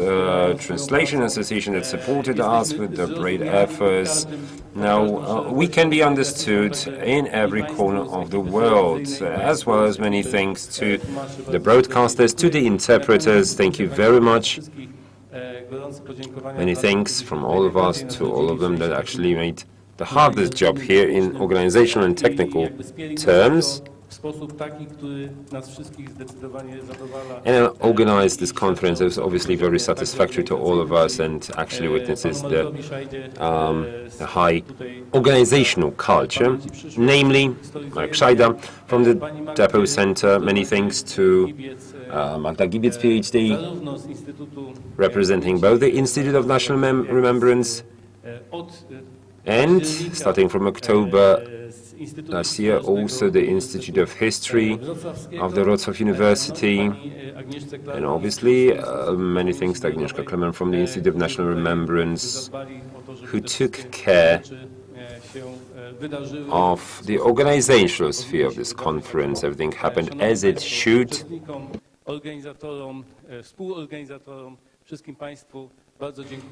B: Translation Association that supported us with their great efforts. Now, we can be understood in every corner of the world, as well as many thanks to the broadcasters, to the interpreters. Thank you very much. Many thanks from all of us to all of them that actually made the hardest job here in organizational and technical terms, and organized this conference. It was obviously very satisfactory to all of us and actually witnesses the high organizational culture, namely Marek Szajda from the Depot Center. Many thanks to Magda Gibiec, PhD, representing both the Institute of National Remembrance and, starting from October last year, also the Institute of History of the Wrocław University, and obviously many thanks to Agnieszka Klemen from the Institute of National Remembrance, who took care of the organizational sphere of this conference. Everything happened as it should.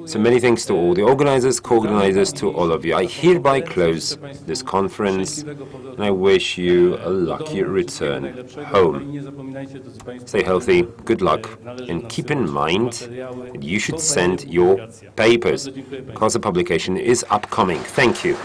B: So many thanks to all the organizers, co-organizers, to all of you. I hereby close this conference, and I wish you a lucky return home. Stay healthy, good luck, and keep in mind that you should send your papers, because the publication is upcoming. Thank you.